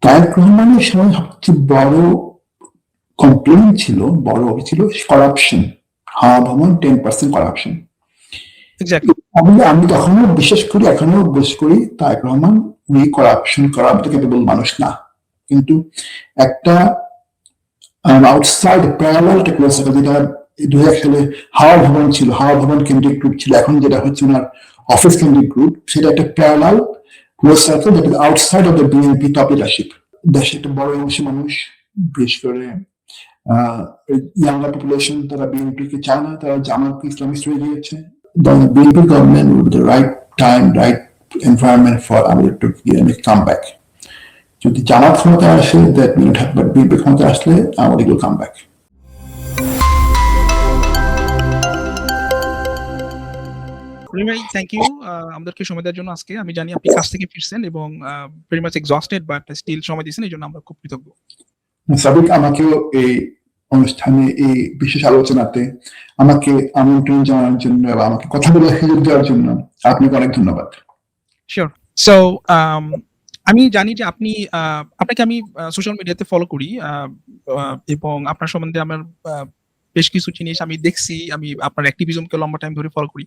তারেক রহমানের সময় সবচেয়ে বড় কমপ্লেন ছিল, বড় ছিল করাপশন, হাওয়া ভবন 10% করাপশন। আমি তখনও বিশ্বাস করি, এখনো বিশ্বাস করি তারেক রহমান উনি করাপশন করার মতো ক্যাপেবল মানুষ না, কিন্তু একটা আউটসাইড প্যারালাল টেকনোলজি, যেটা 2001 সালে হাওয়া ভবন ছিল, হাওয়া ভবন কেন্দ্রিক গ্রুপ ছিল, এখন যেটা হচ্ছে ওনার অফিস কেন্দ্রিক গ্রুপ, সেটা একটা প্যারালাল ক্লোজ সার্কেল যেটা outside of the BNP top leadership. দেশে একটা বড় অংশ মানুষ, বিশেষ করে ইয়াঙ্গার পপুলেশন, তারা বিএনপিকে চায় না, তারা জামাতকে ইসলামিস্ট হয়ে গিয়েছে। BNP government will be the right time, right environment for আমাদের টু কাম ব্যাক। যদি জামাত ক্ষমতা আসে, that will not happen, but BNP ক্ষমতা আসলে আমাদের will come back. Thank you আমাদেরকে সময় দেওয়ার জন্য আজকে। আমি জানি আপনি কাজ থেকে ফিরছেন এবং very much exhausted, but still সময় দিয়েছেন, এই জন্য আমরা খুব কৃতজ্ঞ। সাবিক, আমাকেও এই অনুষ্ঠানে, এই বিশেষ আলোচনাতে আমাকে আমন্ত্রণ জানানোর জন্য এবং আমাকে কথা বলে সুযোগ দেওয়ার জন্য আপনাকে অনেক ধন্যবাদ। শিওর। সো আমি জানি যে আপনাকে আমি সোশ্যাল মিডিয়াতে ফলো করি এবং আপনার সম্বন্ধে আমার বেশ কিছু জিনিস আমি দেখছি। আমি আপনার অ্যাক্টিভিজমকে লম্বা টাইম ধরে ফলো করি।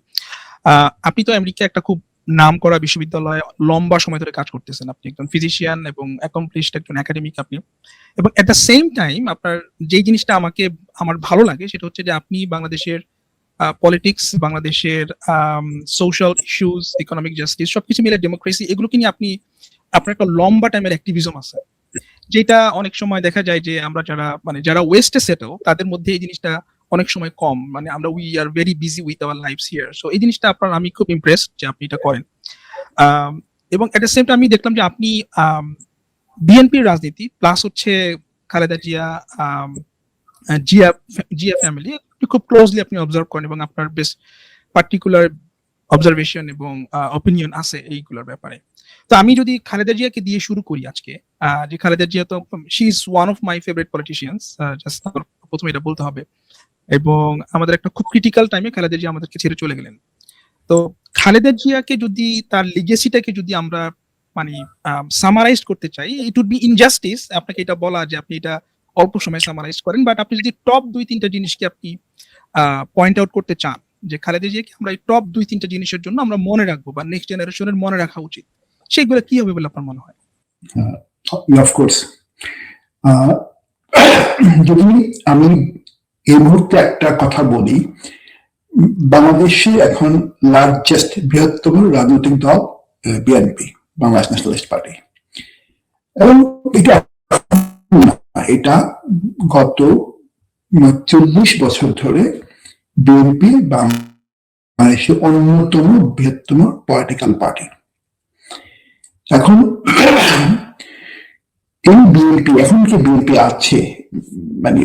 আপনি তো আমেরিকা একটা খুব নাম করা বিশ্ববিদ্যালয়ে লম্বা সময় ধরে কাজ করতেছেন। আপনি একজন ফিজিশিয়ান এবং অ্যাকমপ্লিশড একজন একাডেমিক আপনি, এবং এট দ্য সেম টাইম আপনার যেই জিনিসটা আমার ভালো লাগে সেটা হচ্ছে যে আপনি বাংলাদেশের পলিটিক্স, বাংলাদেশের সোশ্যাল ইস্যুস, ইকোনমিক জাস্টিস সবকিছু মিলে ডেমোক্রেসি, এগুলোকে নিয়ে আপনার একটা লম্বা টাইমের অ্যাক্টিভিজম আছে, যেটা অনেক সময় দেখা যায় যে আমরা যারা ওয়েস্টে সেটেল তাদের মধ্যে এই জিনিসটা অনেক সময় কম। আমরা we are very busy with our lives here. So এই জিনিসটা আমি খুব ইমপ্রেসড যে আপনি এটা করেন। এবং এট দ্য সেম টাইম আমি দেখলাম যে আপনি বিএনপির রাজনীতি প্লাস হচ্ছে খালেদা জিয়া ফ্যামিলি খুব ক্লোজলি আপনি অবজার্ভ করেন, এবং আপনার বেশ পার্টিকুলার অবজারভেশন এবং অপিনিয়ন আছে এইগুলোর ব্যাপারে। তো আমি যদি খালেদা জিয়াকে দিয়ে শুরু করি আজকে, যে খালেদা জিয়া তো she is one of my favourite politicians, just প্রথমে এটা বলতে হবে। এবং আমাদের একটা খুব ক্রিটিক্যাল টাইমে খালেদা জিয়া আমাদেরকে ছেড়ে চলে গেলেন। তো খালেদা জিয়াকে যদি, তার লিগেসিটাকে যদি আমরা সামারাইজ করতে চাই, ইট উড বি ইনজাস্টিস আপনাকে এটা বলা যে আপনি এটা অল্প সময় সামারাইজ করেন, বাট আপনি যদি টপ 2-3টা জিনিসকে আপনি পয়েন্ট আউট করতে চান যে খালেদা জিয়াকে আমরা এই টপ 2-3টা জিনিসের জন্য আমরা মনে রাখবো বা নেক্সট জেনারেশনের মনে রাখা উচিত, সেগুলো কি হবে বলে আপনার মনে হয়? অফকোর্স, যদি আমি এই মুহূর্তে একটা কথা বলি, বাংলাদেশে এখন লার্জেস্ট, বৃহত্তম রাজনৈতিক দল বিএনপি, বাংলাদেশ ন্যাশনালিস্ট পার্টি, এবং এটা গত 40 বছর ধরে বিএনপি বাংলাদেশের অন্যতম বৃহত্তম পলিটিক্যাল পার্টি। এখন এই বিএনপি, এখন যে বিএনপি আছে,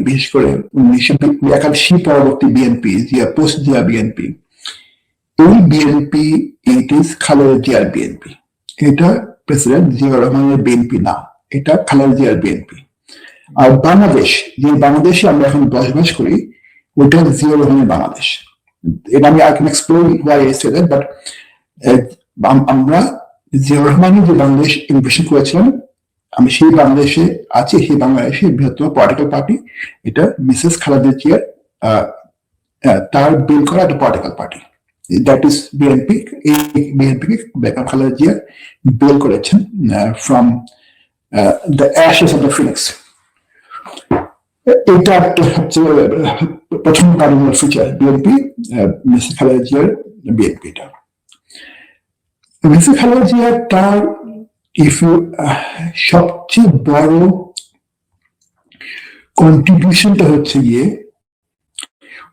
বিশেষ করে 1981 পরবর্তী বিএনপি, পোস্ট জিয়া বিএনপি, এই বিএনপি ইট ইজ খালেদা জিয়ার বিএনপি। এটা প্রেসিডেন্ট জিয়াউর রহমানের বিএনপি না, এটা খালেদা জিয়ার বিএনপি। আর বাংলাদেশ, যে বাংলাদেশে আমরা এখন বসবাস করি, ওটা জিয়াউর রহমানের বাংলাদেশ। এটা আমি I can explain why I say that, but আমরা জিয়াউর রহমানের যে বাংলাদেশ ইনভেশন করেছিলেন, আমি সেই বাংলাদেশে আছি, সেই বাংলাদেশের বৃহত্তম পলিটিক্যাল পার্টি এটা মিসেস খালেদা জিয়ার, তার বিল করা একটা political party, that is BNP. এই বিএনপিকে বেগম খালেদা জিয়া বিল করেছেন from the Ashes of the Phoenix. এটা একটা সবচেয়ে প্রথম cardinal feature BNP, Mrs Khaleda জিয়ার বিএনপিটা। মিসেস খালেদা জিয়া তার সবচেয়ে বড় কন্ট্রিবিউশনটা হচ্ছে গিয়ে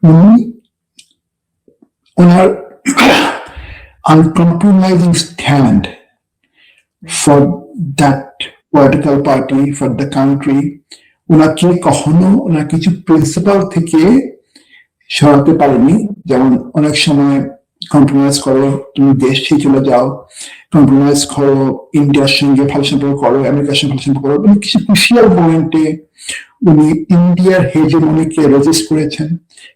উনি ওনার uncompromising stand for that political party, for the country. ওনাকে কখনো ওনার কিছু প্রিন্সিপাল থেকে সরাতে পারেনি। যেমন অনেক সময় কম্প্রোমাইজ করো, তুমি দেশ ছেড়ে চলে যাও, কম্প্রোমাইজ করো, ইন্ডিয়ার সঙ্গে ভালো সম্পর্ক করো, আমেরিকার সঙ্গে ভালো সম্পর্ক করো, কিছু ক্রুশিয়াল পয়েন্টে উনি ইন্ডিয়ার হেজেমনিকে রেজিস্ট করেছেন।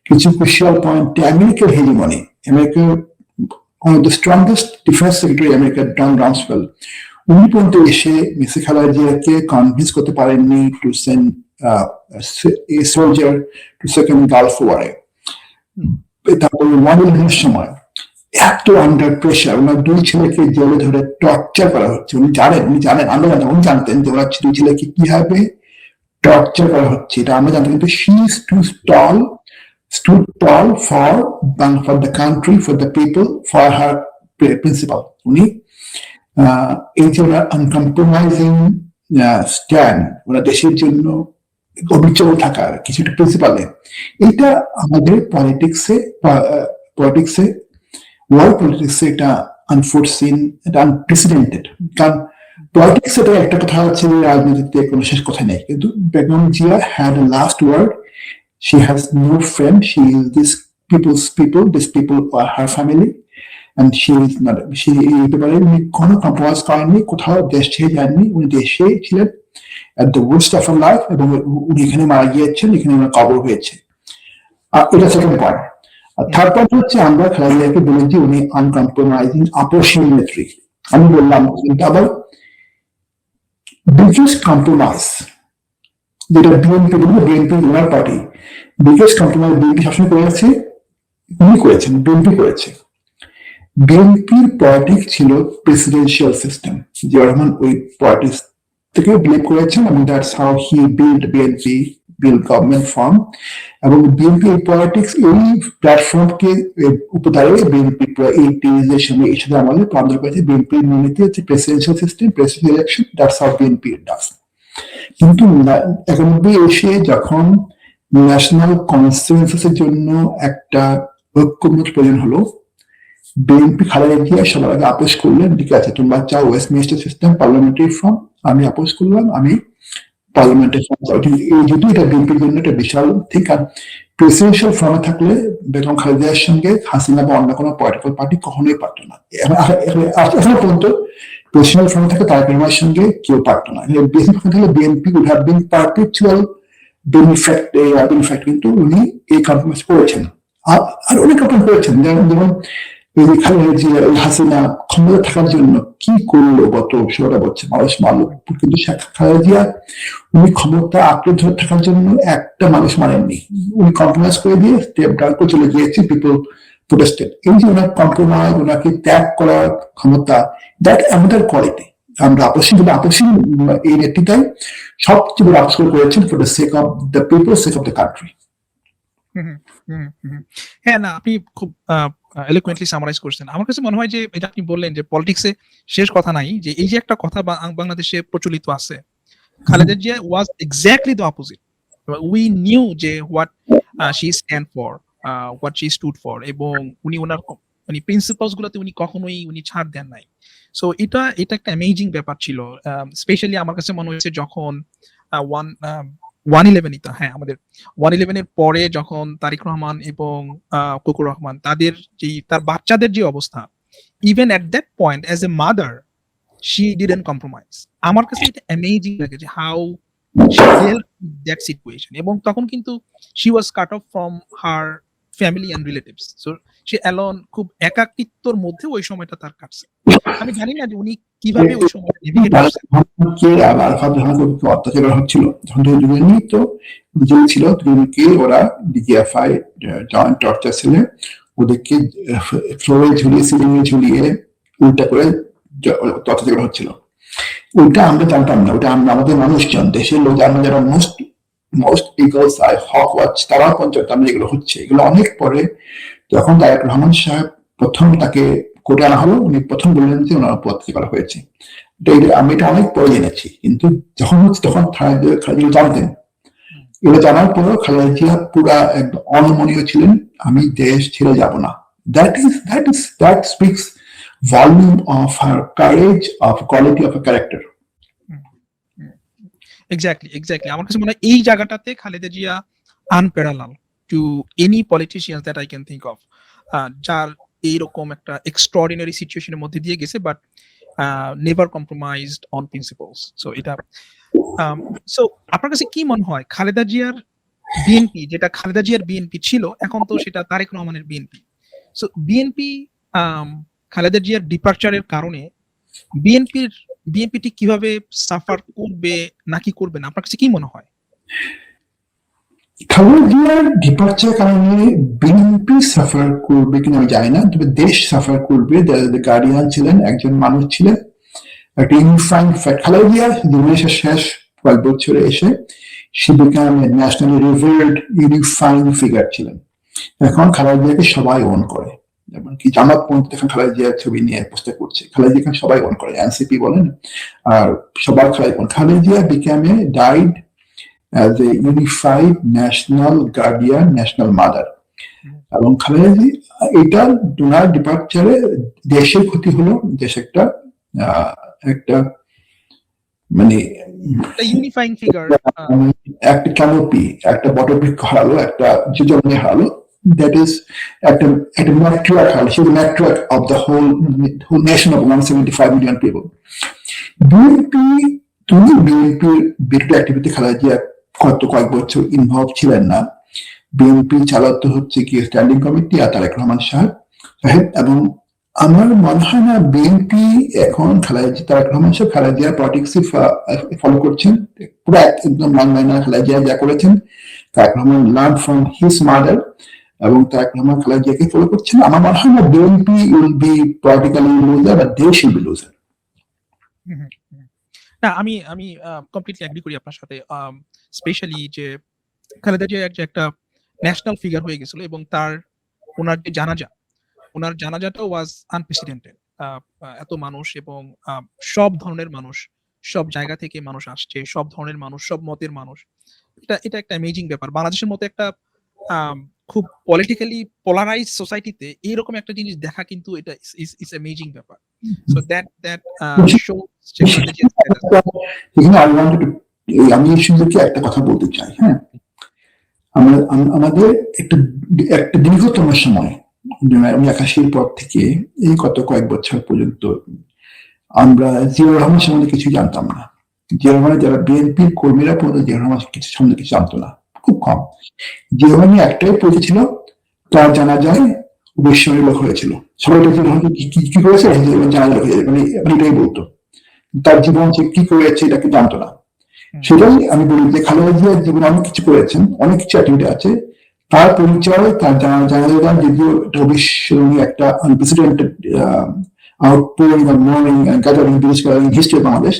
কিছু ক্রুশিয়াল পয়েন্টে আমেরিকার হেজেমনি, আমেরিকার one of the strongest defense secretary America, Don Rumsfeld, উনি পর্যন্ত এসে মিসেস খালেদা জিয়াকে কনভিন্স করতে পারেননি to send a soldier to second Gulf ওয়ারে। তারপরে 1-11 সময় এত আন্ডার প্রেশার, ওনার দুই ছেলেকে জেলে ধরে টর্চার করা হচ্ছে। উনি জানেন, আমরা জানতাম, উনি জানতেন যে ওনার দুই ছেলেকে কিভাবে টর্চার করা হচ্ছে, এটা আমরা জানতাম, কিন্তু she stood tall for the country, for the people, for her principle. উনি এই যে ওনার আনকম্প্রোমাইজিং স্ট্যান্ড, ওনার দেশের জন্য অবিচল থাকার কিছু একটা প্রিন্সিপালে, এটা আমাদের পলিটিক্সে ওয়ার্ল্ড পলিটিক্সে এটা আনফোরসিন, এটা আনপ্রেসিডেন্টেড। কারণ পলিটিক্স এটা একটা কথা আছে, রাজনীতিতে কোনো শেষ কথা নেই, কিন্তু Begum Zia had a last word. She has no friend. She is this people are her family, and she এই ব্যাপারে উনি কোনো কম্প্রোমাইজ করেননি, কোথাও দেশ ছেড়ে যাননি, উনি দেশে ছিলেন at the worst of her life, এবং উনি এখানে মারা গিয়েছেন, এখানে ওনার কবর হয়েছে। এটা সেকেন্ড পয়েন্ট। আর থার্ড পয়েন্ট হচ্ছে, আমরা খালেদা জিয়াকে বলেছি উনি আনকম্প্রোমাইজিং আপসীন নেত্রী। আমি বললাম, কিন্তু আবার biggest compromise যেটা বিএনপি ওনার পার্টি, বিগেস্ট কম্প্রোমাইজ বিএনপি সবসময় করেছে, উনি করেছেন, বিএনপি করেছে। বিএনপির পলিটিক্স ছিল প্রেসিডেন্সিয়াল সিস্টেম। জিয়া রহমান ওই পলিটিক্স থেকে বিলিভ করেছেন, এবং that's how he BNP government form. এবং বিএনপি এই পলিটিক্স, এই প্ল্যাটফর্মকে উপদারে বিএনপি এই সময় এই সাথে আমাদের আন্দোলন করেছে। বিএনপির নীতি হচ্ছে presidential system, president election, that's how BNP does. কিন্তু 91 এসে যখন ন্যাশনাল কনসেনসাসের জন্য একটা ঐক্যমত প্রয়োজন হলো, বিএনপি খালেদা জিয়া সবার আগে আপোষ করলেন, ঠিক আছে তোমরা চাও ওয়েস্টমিনিস্টার সিস্টেম, পার্লামেন্টারি ফর্ম, আমি আপোষ করলাম, আমি পার্লামেন্টারি ফর্ম চাই। এই যদি এটা বিএনপির জন্য একটা বিশাল ঠিক। আর প্রেসিডেন্সিয়াল ফর্মে থাকলে বেগম খালেদার সঙ্গে হাসিনা বা অন্য কোনো পলিটিক্যাল পার্টি কখনোই পারত না। এখনো পর্যন্ত প্রেসিডেন্সিয়াল ফর্মে থাকে তারেক রহমানের সঙ্গে কেউ পারত না। BNP would have been perpetual benefactor, কিন্তু উনি এই কম্প্রোমাইজ করেছেন। আর অনেক কম্প্রোমাইজ করেছেন, যেমন হাসিনা ক্ষমতা থাকার জন্য কি করলো গত 16 বছর, মানুষ মারল, কিন্তু খালেদা জিয়া উনি ক্ষমতা আঁকড়ে ধরে থাকার জন্য একটা মানুষ মারেননি, উনি কম্প্রোমাইজ করে দিয়ে স্টেপ ডাউন করে চলে গিয়েছে, পিপল প্রোটেস্টেড। এই যে ওনার কম্প্রোমাইজ, ওনাকে ত্যাগ করার ক্ষমতা, দ্যাট আমাদের কোয়ালিটি। আমরা আপসীন এই নেতৃত্বাই সবচেয়ে বড় আবিষ্কার করেছেন for the sake of the people, sake of the country. হ্যাঁ, না আপনি খুব এলোকুয়েন্টলি সামারাইজ করছেন। আমার কাছে মনে হয় যে এটা আপনি বললেন যে পলিটিক্সে শেষ কথা নাই, যে এই যে একটা কথা বাংলাদেশে প্রচলিত আছে, Khaleda Zia was exactly the opposite. We knew যে what she stand for, what she stood for, এবং উনি ওনার মানে প্রিন্সিপালস গুলোতে উনি কখনোই উনি ছাড় দেন নাই। সো এটা একটা অ্যামেজিং ব্যাপার ছিল। স্পেশালি আমার কাছে মনে হয়েছে যখন 111 হ্যাঁ আমাদের 111 এর পরে যখন তারেক রহমান এবং কুকুর রহমান তার বাচ্চাদের যে অবস্থা, even at that point as a mother she didn't compromise. আমার কাছে এটা অ্যামেজিং লাগে যে how she help that situation. এবং তখন কিন্তু she was cut off from her family and relatives, so say alone, খুব একাকিত্বর মধ্যে ওই সময়টা তার কাটছে। আমি জানি না যে উনি কিভাবে ওই সময়টা নেভিগেট করছেন। অত্যাচার হচ্ছিল যখন তো জেল ছিল, ওরা ডিজিএফআই জয়েন্ট টর্চার ছেলে ওদেরকে ফ্লোরে ঝুলিয়ে, সিলিংয়ে ঝুলিয়ে উল্টা করে অত্যাচার হচ্ছিল। ওইটা আমরা জানতাম না, ওটা আমাদের মানুষজন, দেশের লোক, আমরা যারা most eagles eye hawk watch, তারাও পঞ্চায়েত আমরা এগুলো হচ্ছে। এগুলো অনেক পরে যখন তারেক রহমান সাহেব প্রথম তাকে কোর্টে আনা হলো, উনি প্রথম বললেন যে ওনার অত্যাচার করা হয়েছে। আমি এটা অনেক পরে জেনেছি, কিন্তু যখন তখন খালেদা জানতেন। এটা জানার পরেও খালেদা জিয়া পুরা একদম অনমনীয় ছিলেন, আমি দেশ ছেড়ে যাব না। That speaks volume of her courage, of quality of her character. Exactly আমার কাছে মনে হয় এই জায়গাটাতে Khaleda Zia unparalleled to any politician that I can think of, যার এইরকম একটা এক্সট্রাঅর্ডিনারি সিচুয়েশনের মধ্যে দিয়ে গেছে, but never compromised on principles. So এটা সো আপনার কাছে কি মনে হয় খালেদা জিয়ার বিএনপি, যেটা খালেদা জিয়ার বিএনপি ছিল, এখন তো সেটা তারেক রহমানের বিএনপি। সো বিএনপি খালেদা জিয়ার ডিপারচারের কারণে বিএনপির বিএনপিটি কিভাবে সাফার করবে নাকি করবে না, আপনার কাছে কি মনে হয়? খালেদা জিয়ার ডিপার্চার কারণে বিএনপি সাফার করবে কিনা আমি জানি না, তবে দেশ সাফার করবে। গার্ডিয়ান ছিলেন, একজন মানুষ ছিলেন, একটা ইউনিফাইং ফ্যাক্ট। খালেদা জিয়া জীবনের শেষ কয়েক বছরে এসে সে বিকাম ন্যাশনালি রিভার্ড ইউনিফাইং ফিগার ছিলেন। এখন খালেদা জিয়াকে সবাই ওন করে, এমনকি জামাত পর্যন্ত এখন খালেদা জিয়ার ছবি নিয়ে পোস্টার করছে। খালেদা জিয়া এখন সবাই ওন করে, এনসিপি বলেন আর সবার Khaleda Zia become a died as a unified national guardian, national mother. এবং খালেদা জি এটা ডোনার ডিপার্চারে দেশের ক্ষতি হলো, দেশ একটা একটা মানে ইউনিফাইং ফিগার, একটা ক্যানোপি, একটা বটবৃক্ষ হারালো, একটা যোজনে হারালো। দ্যাট ইজ একটা একটা ম্যাট্রিয়ার্ক হারালো। সে matriarch of the whole nation of 175 million people. বিএনপির বিরুদ্ধে অ্যাক্টিভিটি খালেদা জিয়া কয়েক বছর ইনভলভ ছিলেন না। বিএনপি চালাতে হচ্ছে কি স্ট্যান্ডিং কমিটি আর তারেক রহমান সাহেব, এবং আমার মনে হয় না বিএনপি এখন তারেক রহমান সাহেব খালেদা জিয়ার পলিটিক্স ফলো করছেন পুরো একদম বাংলা। খালেদা জিয়া যা করেছেন, Tarique Rahman learn from his mother, এবং তারেক রহমান খালেদা জিয়াকে ফলো করছেন। আমার মনে হয় না BNP will be politically loser বা দেশ উইল বি লুজার। না, আমি কমপ্লিটলি এগ্রি করি আপনার সাথে। স্পেশালি যে খালেদা জিয়া একটা ন্যাশনাল ফিগার হয়ে গেছিল, এবং ওনার যে ওনার জানাজাটা ওয়াজ আনপ্রেসিডেন্টেড। এত মানুষ এবং সব ধরনের মানুষ, সব জায়গা থেকে মানুষ আসছে, সব ধরনের মানুষ, সব মতের মানুষ। এটা একটা অ্যামেজিং ব্যাপার। বাংলাদেশের মতো একটা খুব পলিটিক্যালি পোলারাইজ সোসাইটিতে এইরকম একটা জিনিস দেখা কিন্তু এটা ইজ অ্যামেজিং ব্যাপার। সো দ্যাট শোস যে খালেদা জিয়া এখানে আমি সুন্দরকে একটা কথা বলতে চাই। হ্যাঁ, আমাদের একটা দীর্ঘতম সময় 81 পর থেকে এই কয়েক বছর পর্যন্ত আমরা জিয়াউর রহমান সম্বন্ধে কিছু জানতাম না। জিয়াউর রহমানের যারা বিএনপির কর্মীরা পর্যন্ত জিয়াউর রহমান কিছু সম্বন্ধে কিছু জানতো না, খুব কম। জিয়াউর রহমান একটাই পরিচয় ছিল, তার জানা যায় অবশ্যই লোক হয়েছিল। সবাই কি করেছে জানা লোক হয়ে, মানে এটাই বলতো। তার জীবন সে কি করেছে এটা কি জানতো না। সেটাই আমি বলি যে খালেদা জিয়া জীবনে অনেক কিছু করেছেন, অনেক কিছু অ্যাক্টিভিটি আছে, তার পরিচয় তার জানা যদিও অবিস্মরণীয় একটা unprecedented outpouring or mourning and gathering in history of Bangladesh.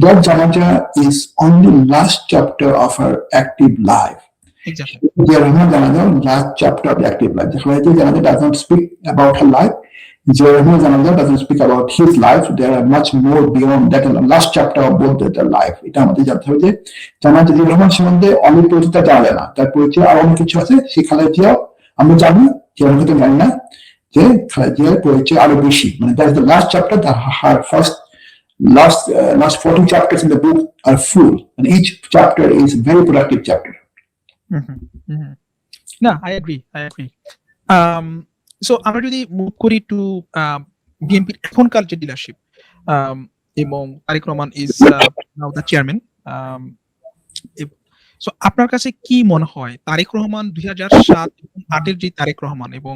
That janaza is only last chapter of her active life. Exactly. Jiaur Rahman janaza last chapter of the active life. Khaleda janaza does not speak about her life. Jiaur Rahman janaza doesn't speak about his life. There are much more beyond that. Last chapter of both their life. এটা আমাদের জানতে হবে যে জানাজা জিয়াউর রহমান সম্বন্ধে অনেক পরিচিত জানা যায় না, তার পরিচয় আরো অনেক কিছু আছে। সেই খালেদা জিয়া আমরা জানি, জিয়াউর রহমান জানি না যে খালেদা জিয়ার পরিচয় আরো বেশি। মানে that's the last chapter, her last 40 chapters in the book are full, and each chapter is a very productive chapter. No, I agree. So আমরা যদি মুভ করি টু বিএনপির এখনকার যে লিডারশিপ, এবং Tarique Rahman is now the chairman. So আপনার কাছে কি মনে হয় তারেক রহমান 2007 এবং 2008 যে তারেক রহমান এবং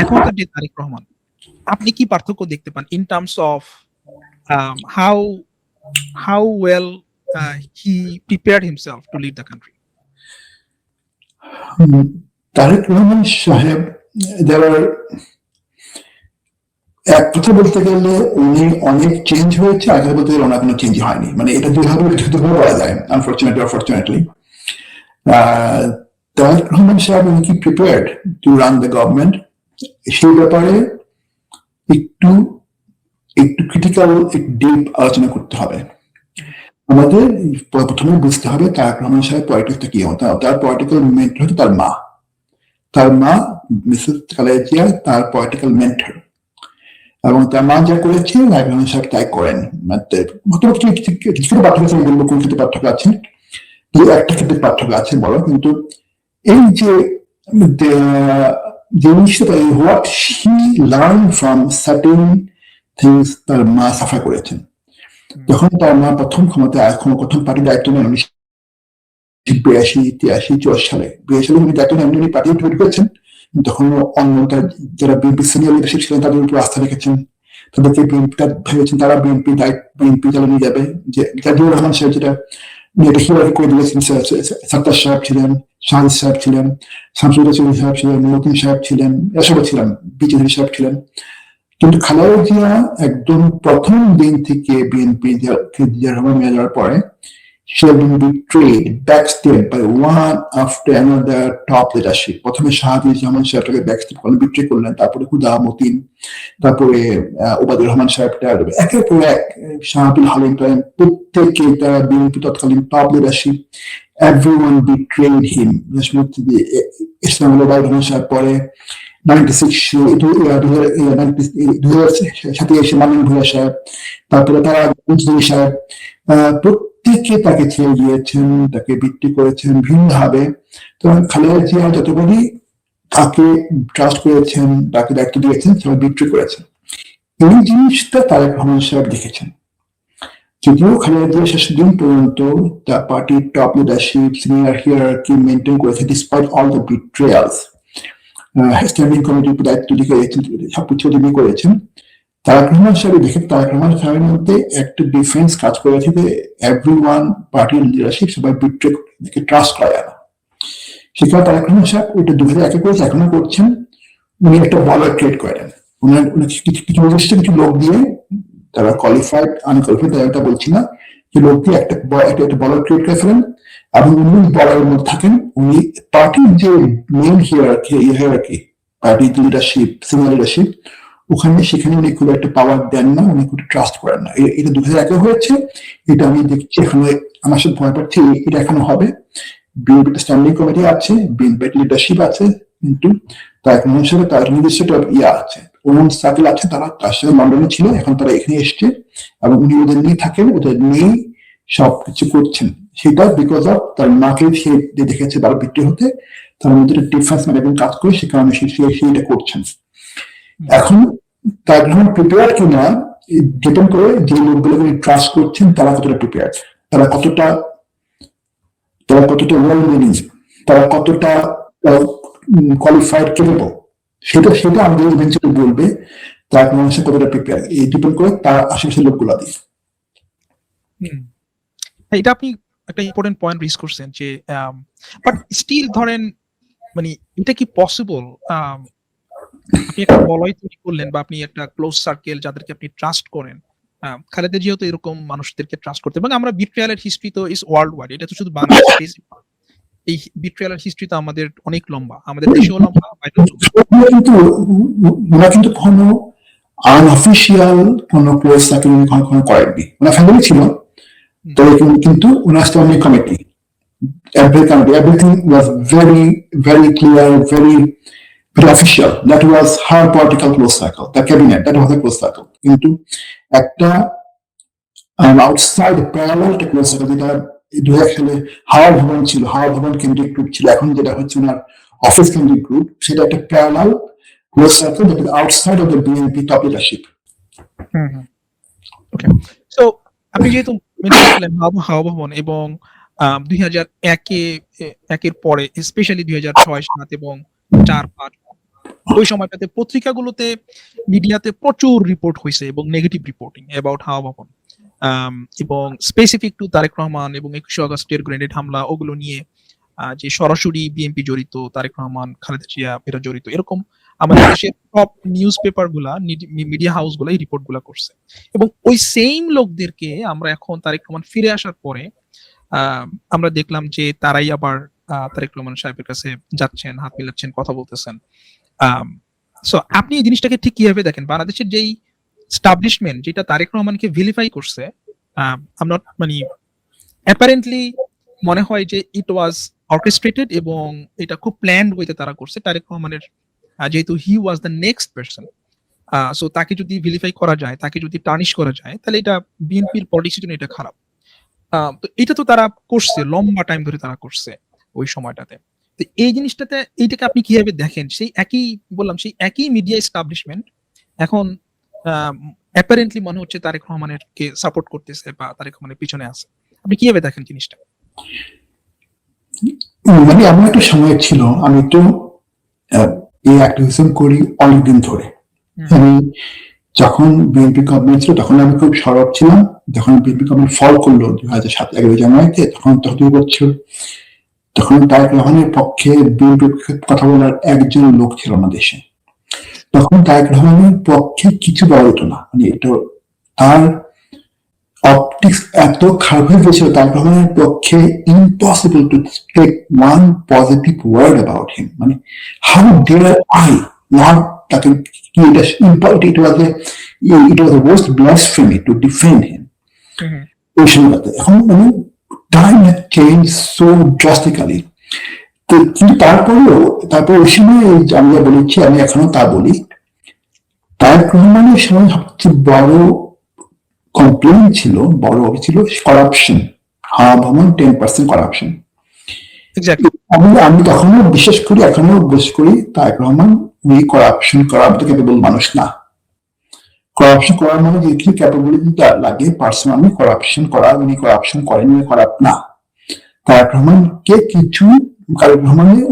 এখনকার যে তারেক রহমান, আপনি কি পার্থক্য দেখতে পান in terms of how well he prepared himself to lead the country? Tarique Rahman সাহেব, এক কথা বলতে গেলে উনি অনেক চেঞ্জ হয়েছে, আগে বলতে গেলে ওনার কোনো চেঞ্জ হয়নি। মানে এটা দুইভাবে বলা যায়, আনফরচুনেটলি। তারেক রহমান সাহেব উনি কি prepared two run the government, সেই ব্যাপারে একটু ক্রিটিক্যাল ডিপ আলোচনা করতে হবে। আমাদের প্রথমে বুঝতে হবে তারেক রহমান সাহেব পলিটিক্সটা কি। তার পলিটিক্যাল মেন্টর হচ্ছে তার মা মিসেস খালেদা জিয়া, তার পলিটিক্যাল মেন্টর, এবং তার মা যা করেছে তারেক রহমান সাহেব তাই করেন। কিছু পার্থক্য আছে, বলবো কোন ক্ষেত্রে পার্থক্য আছে, একটা ক্ষেত্রে পার্থক্য আছে বড়, কিন্তু এই যে জিনিসটা what he learn from certain things তার মা সাফার করেছেন। যখন তার মা প্রথম পার্টির দায়িত্ব নেন 1982-83-84 সালে, 82 সালে উনি দায়িত্ব নেন, উনি পার্টি তৈরি করেছেন। তখন অন্য যারা বিএনপি সিনিয়র লিডারশিপ ছিলেন তাদের উপর আস্থা রেখেছেন, তাদেরকে বিএনপি ভেবেছেন তারা বিএনপি চালানো যাবে, যে জাজিউর রহমান সাহেব যেটা এটা হিরাকি করে দিয়েছেন, সত্তার সাহেব ছিলেন, শাহিদ সাহেব ছিলেন, শামসুল চৌধুরী সাহেব ছিলেন, মতিন সাহেব ছিলেন, এসবও ছিলেন, বিচৌধুরী সাহেব ছিলেন। কিন্তু খালেদা জিয়া একদম প্রথম দিন থেকে বিএনপি রহমান মেয়ে যাওয়ার পরে she had been betrayed, backstabbed by one after another top leadership. প্রথমে শাহাবুজ্জামান সাহেবটাকে ব্যাকস্টেপ করলেন, বিট্রে করলেন, তারপরে হুদা মতিন, তারপরে ওবায়দুর রহমান সাহেবটা, একের পর এক শাহাবুল হালিম, প্রত্যেকে তারা বিএনপি তৎকালীন top leadership, everyone betrayed him. ইসলামুল ওবায়দুর রহমান সাহেব পরে 2006 সাথে এসে মাননীয় ভূঁইয়া সাহেব, তারপরে তারা মুজদুর সাহেব, প্রত্যেকে তাকে ছেড়ে দিয়েছেন, তাকে বিক্রি করেছেন ভিন্নভাবে। তো খালেদা জিয়া যতবারই তাকে ট্রাস্ট করেছেন, তাকে দায়িত্ব দিয়েছেন, সবাই বিক্রি করেছেন। এই জিনিসটা তারেক রহমান সাহেব দেখেছেন। যদিও খালেদা জিয়া শেষ দিন পর্যন্ত তার পার্টির টপ লিডারশিপ, সিনিয়র হিয়ারার্কি মেনটেন করেছে ডিসপাইট অল দ্য বিট্রেয়ালস। স্ট্যান্ডিং কমিটির দায়িত্ব দিয়েছেন, সবকিছু তিনি করেছেন। তারেক রহমান সাহেব দেখে তারেক রহমান সাহেবের মধ্যে একটা ডিফারেন্স কাজ করেছে যে এভরিওয়ান পার্টির লিডারশিপ সবাই বিট্রে করে, ট্রাস্ট করা যায় না। সেখানে তারেক রহমান সাহেব ওইটা 2001 করেছে, এখনো করছেন। উনি একটা বলার ক্রিয়েট করেন, উনি কিছু নির্দিষ্ট কিছু লোক দিয়ে, তারা কোয়ালিফাইড আনকোয়ালিফাইড এটা বলছি না, যে লোক দিয়ে একটা বলার ক্রিয়েট করে ফেলেন, এবং উনি বলারের মধ্যে থাকেন। উনি পার্টির যে মেইন হিয়ারার্কি, পার্টির লিডারশিপ, সিনিয়র লিডারশিপ, ওখানে সেখানে উনি খুব একটা পাওয়ার দেন না, উনি খুব ট্রাস্ট করেন না। এটা 2001 হয়েছে, এটা আমি দেখছি এখনো, আমার সাথে ভয় পাচ্ছি এটা এখনো হবে। বিএনপিতে স্ট্যান্ডিং কমিটি আছে, বিএনপির লিডারশিপ আছে, কিন্তু তার হিসেবে তার নিজস্ব আছে, ওনার সার্কেল আছে, তারা তার সাথে লন্ডনে ছিল, এখন তারা এখানে এসছে, এবং উনি ওদের নিয়ে থাকেন, ওদের নিয়েই সবকিছু করছেন। সেটা বিকজ অফ তার মাকে সে দেখেছে তারা বিক্রি হতে, তার মধ্যে ডিফারেন্স ম্যানেজমেন্ট কাজ করে, সে কারণে সেইটা করছেন। এখন তার যখন প্রিপেয়ার কিনা ডিপেন্ড করে যে লোকগুলোকে ট্রাস্ট করছেন তারা কতটা প্রিপেয়ার, তারা কতটা ওয়েল মিনিং, তারা কতটা কোয়ালিফাইড কেপেবল, সেটা আমাদের ইভেন্চুয়ালি বলবে তার মানুষের কতটা প্রিপেয়ার। এই ডিপেন্ড করে তার আশেপাশের লোকগুলো দিয়ে। এটা আপনি একটা ইম্পর্টেন্ট পয়েন্ট রিস করছেন যে বাট স্টিল ধরেন মানে এটা কি পসিবল, আপনি একটা বলয় তৈরি করলেন বা আপনি একটা ক্লোজ সার্কেল যাদেরকে আপনি ট্রাস্ট করেন, খালেদা জিয়াও তো এরকম মানুষদেরকে ট্রাস্ট করতে, এবং আমরা বিট্রিয়ালের হিস্ট্রি তো ইজ ওয়ার্ল্ড ওয়াইড, এটা তো শুধু বাংলাদেশ, এই বিট্রিয়ালের হিস্ট্রি তো আমাদের অনেক লম্বা, আমাদের দেশেও লম্বা, কিন্তু ওরা কিন্তু কোনো আনঅফিসিয়াল কোনো ক্লোজ সার্কেল কখনো করেননি, ওনার ফ্যামিলি ছিল, তবে কিন্তু ওনার standing committee, everything was very very clear, very official. That was her political close circle, the cabinet, that was a close circle. কিন্তু একটা আউটসাইড প্যারালাল ক্লোজ সার্কেল, যেটা 2000 সালে হাওয়া ভবন ছিল, হাওয়া ভবন কেন্দ্রিক গ্রুপ ছিল, এখন যেটা হচ্ছে ওনার অফিস কেন্দ্রিক গ্রুপ, সেটা একটা parallel close circle that is outside of the BNP top leadership. Okay, so আপনি যেহেতু মেনশন করলেন হাওয়া ভবন এবং 2001 পরে স্পেশালি 2006-07 এবং 4-5 ওই সময়টাতে পত্রিকাগুলোতে, মিডিয়াতে প্রচুর রিপোর্ট হয়েছে এবং নেগেটিভ রিপোর্টিং অ্যাবাউট হাওয়া ভবন, এবং স্পেসিফিক টু তারেক রহমান এবং 21 আগস্টের গ্রেনেড হামলা, ওগুলো নিয়ে যে সরাসরি বিএনপি জড়িত, তারেক রহমান, খালেদা জিয়া এরা জড়িত, এরকম আমাদের দেশের টপ নিউজ পেপার গুলা, মিডিয়া হাউস গুলা এই রিপোর্ট গুলা করছে। এবং ওই সেম লোকদেরকে আমরা এখন তারেক রহমান ফিরে আসার পরে আমরা দেখলাম যে তারাই আবার তারেক রহমান সাহেবের কাছে যাচ্ছেন, হাত মিলাচ্ছেন, কথা বলতেছেন। সো আপনি এই জিনিসটাকে ঠিক কিভাবে দেখেন? বাংলাদেশের যেই এস্টাবলিশমেন্ট যেটা তারেক রহমানকে ভিলিফাই করছে, আমরা মানে অ্যাপারেন্টলি মনে হয় যে ইট ওয়াজ অর্কেস্ট্রেটেড এবং এটা খুব প্ল্যান্ড ওয়েতে তারা করছে। তারেক রহমানের যেহেতু he was the next person, so তাকে যদি ভিলিফাই করা যায়, তাকে যদি টার্নিশ করা যায়, তাহলে এটা বিএনপির পলিটিক্সের জন্য এটা খারাপ। তো এটা তো তারা করছে, লম্বা টাইম ধরে তারা করছে ওই সময়টাতে। তো এই জিনিসটাতে এইটাকে আপনি কিভাবে দেখেন? সেই একই মিডিয়া এস্টাবলিশমেন্ট এখন অ্যাপারেন্টলি মনে হচ্ছে তারেক রহমানের কে সাপোর্ট করতেছে বা তারেক রহমানের পিছনে আছে। আপনি কিভাবে দেখেন জিনিসটা? মানে আমার একটা সময় ছিল, আমি তো এই অ্যাক্টিভিজম করি অনেকদিন ধরে, আমি যখন বিএনপি গভর্নমেন্ট ছিল তখন আমি খুব সরব ছিলাম। যখন বিএনপি গভর্নমেন্ট ফল করলো 2007 11 জানুয়ারিতে, তখন তো 2 বছর, তখন তারেক রহমানের পক্ষে বিএনপির কথা বলার একজন লোক ছিল না দেশে। তখন তারেক রহমানের পক্ষে কিছু বলা যেত না, মানে এটা তার অপটিক্স এত খারাপ হয়ে গেছিল, তারেক রহমানের পক্ষে impossible to take one positive word about him. মানে হাউ ডেয়ার আই নট তাকে, কি এটা it was a worst blasphemy to defend him hmm, ওই সময়টাতে। এখন মানে time has change so drastically. তো কিন্তু তারপর ওই সময় আমি যা বলেছি, আমি এখনো তা বলি, তারেক রহমানের সময় সবচেয়ে বড় কমপ্লেন ছিল, বড় ছিল করাপশন। হাওয়া ভবন 10% করাপশন। এক্স্যাক্টলি। আমি তখনও বিশ্বাস করি, এখনো বিশ্বাস করি, তারেক রহমান উনি করাপশন করার মতো ক্যাপেবল মানুষ না। করাপশন করার মানে যে কিছু ক্যাপাবিলিটি লাগে পার্সোনালি করাপশন করা, উনি করাপশন করেন, উনি খারাপ না। তারেক রহমানকে কিছু, তারেক রহমানের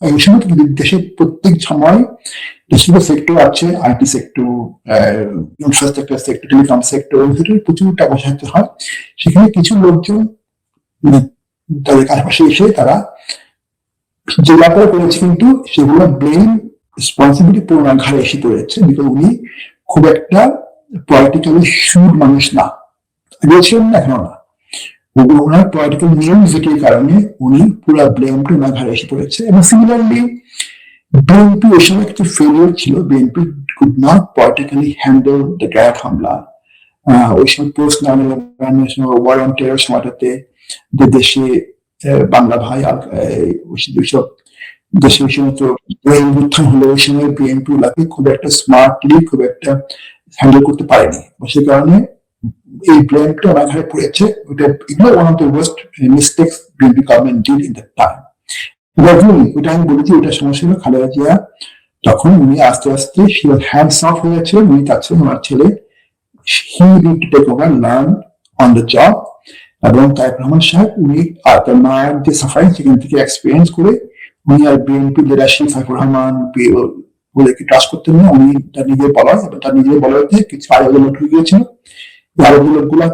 ওই সময় দেশের প্রত্যেক সময় দেশের সেক্টর আছে, IT sector, infrastructure sector, telecom sector, প্রচুর টাকা সাহায্য হয়। সেখানে কিছু লোকজন তাদের আশেপাশে এসে তারা যে ব্যাপারে করেছে, কিন্তু সেগুলো ব্লেম রেসপন্সিবিলিটি পুরো ঘাড়ে এসে পড়েছে, বিকজ উনি খুব একটা পলিটিক্যালি শুড মানুষ না, বলছিলেন না, এখনো না। ওনার পলিটিক্যাল নিউজিটির কারণে উনি পুরো ব্লেমটা ওনার ঘাড়ে এসে পড়েছে। এবং সিমিলারলি বিএনপি ওই সময় কিছু ফেলিওর ছিল, BNP could not politically handle the গ্র্যাট হামলা। ওই সময় পোস্ট 9/11 ওয়ার অন টেরর সময়টাতে যে দেশে বাংলা ভাই ওইসব দেশে ওই সময় তো উত্থান হলো, ওই সময় বিএনপি ওনাকে খুব একটা স্মার্টলি খুব একটা হ্যান্ডেল করতে পারেনি। সে কারণে এই ব্লেমটা ওনার ঘাড়ে পড়েছে। এগুলো one of the worst mistakes BNP government did in that time. ওইটা আমি বলেছি, ওইটা সমস্যা হলো খালেদা জিয়া তখন উনি আস্তে আস্তে হ্যান্ডস অফ হয়ে যাচ্ছিলেন। উনি চাচ্ছিলেন ওনার ছেলে he need to take over, learn on the job. এবং তারেক রহমান সাহেব উনি তার মায়ের যে সাফারিং সেখান থেকে এক্সপিরিয়েন্স করে উনি আর বিএনপি লিডারশিপ সাইফুর রহমান ওদেরকে ট্রাস্ট করতেন না। উনি তার নিজের বলার এবং তার নিজের বলারতে কিছু আরো লোক ঢুকে গিয়েছিল, আরো লোকগুলা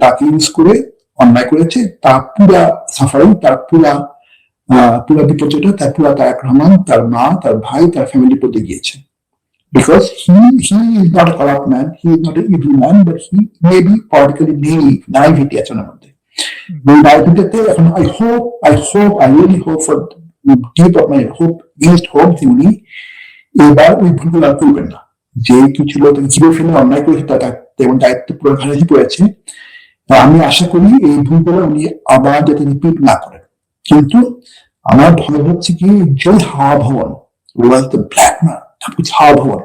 তাকে ইউজ করে অন্যায় করেছে। তার পুরা সাফারিং, তার পুরা বিপর্যয়টা তার পুরা তারেক রহমান, তার মা, তার ভাই, তার ফ্যামিলি পড়তে গিয়েছে। Because he is not a corrupt man, he is not an evil man, but he may be politically naivety আছে ওনার মধ্যে। ওই নাইভিটিতে এখন I really hope for deep of my hope, biggest hope যে উনি এবার ওই ভুলগুলো আর করবেন না। যে কিছু লোক জীবে ফেলে অন্যায় করেছে তার এবং দায়িত্ব পুরো ঘাড়ে পড়েছে। আমি আশা করি এই ভুলগুলো উনি আবার যাতে রিপিট না করেন। কিন্তু আমার ভয় হচ্ছে কি, যে হাওয়া ভবন ওয়াজ দ্য ব্ল্যাক ম্যান, হাওয়া ভবন,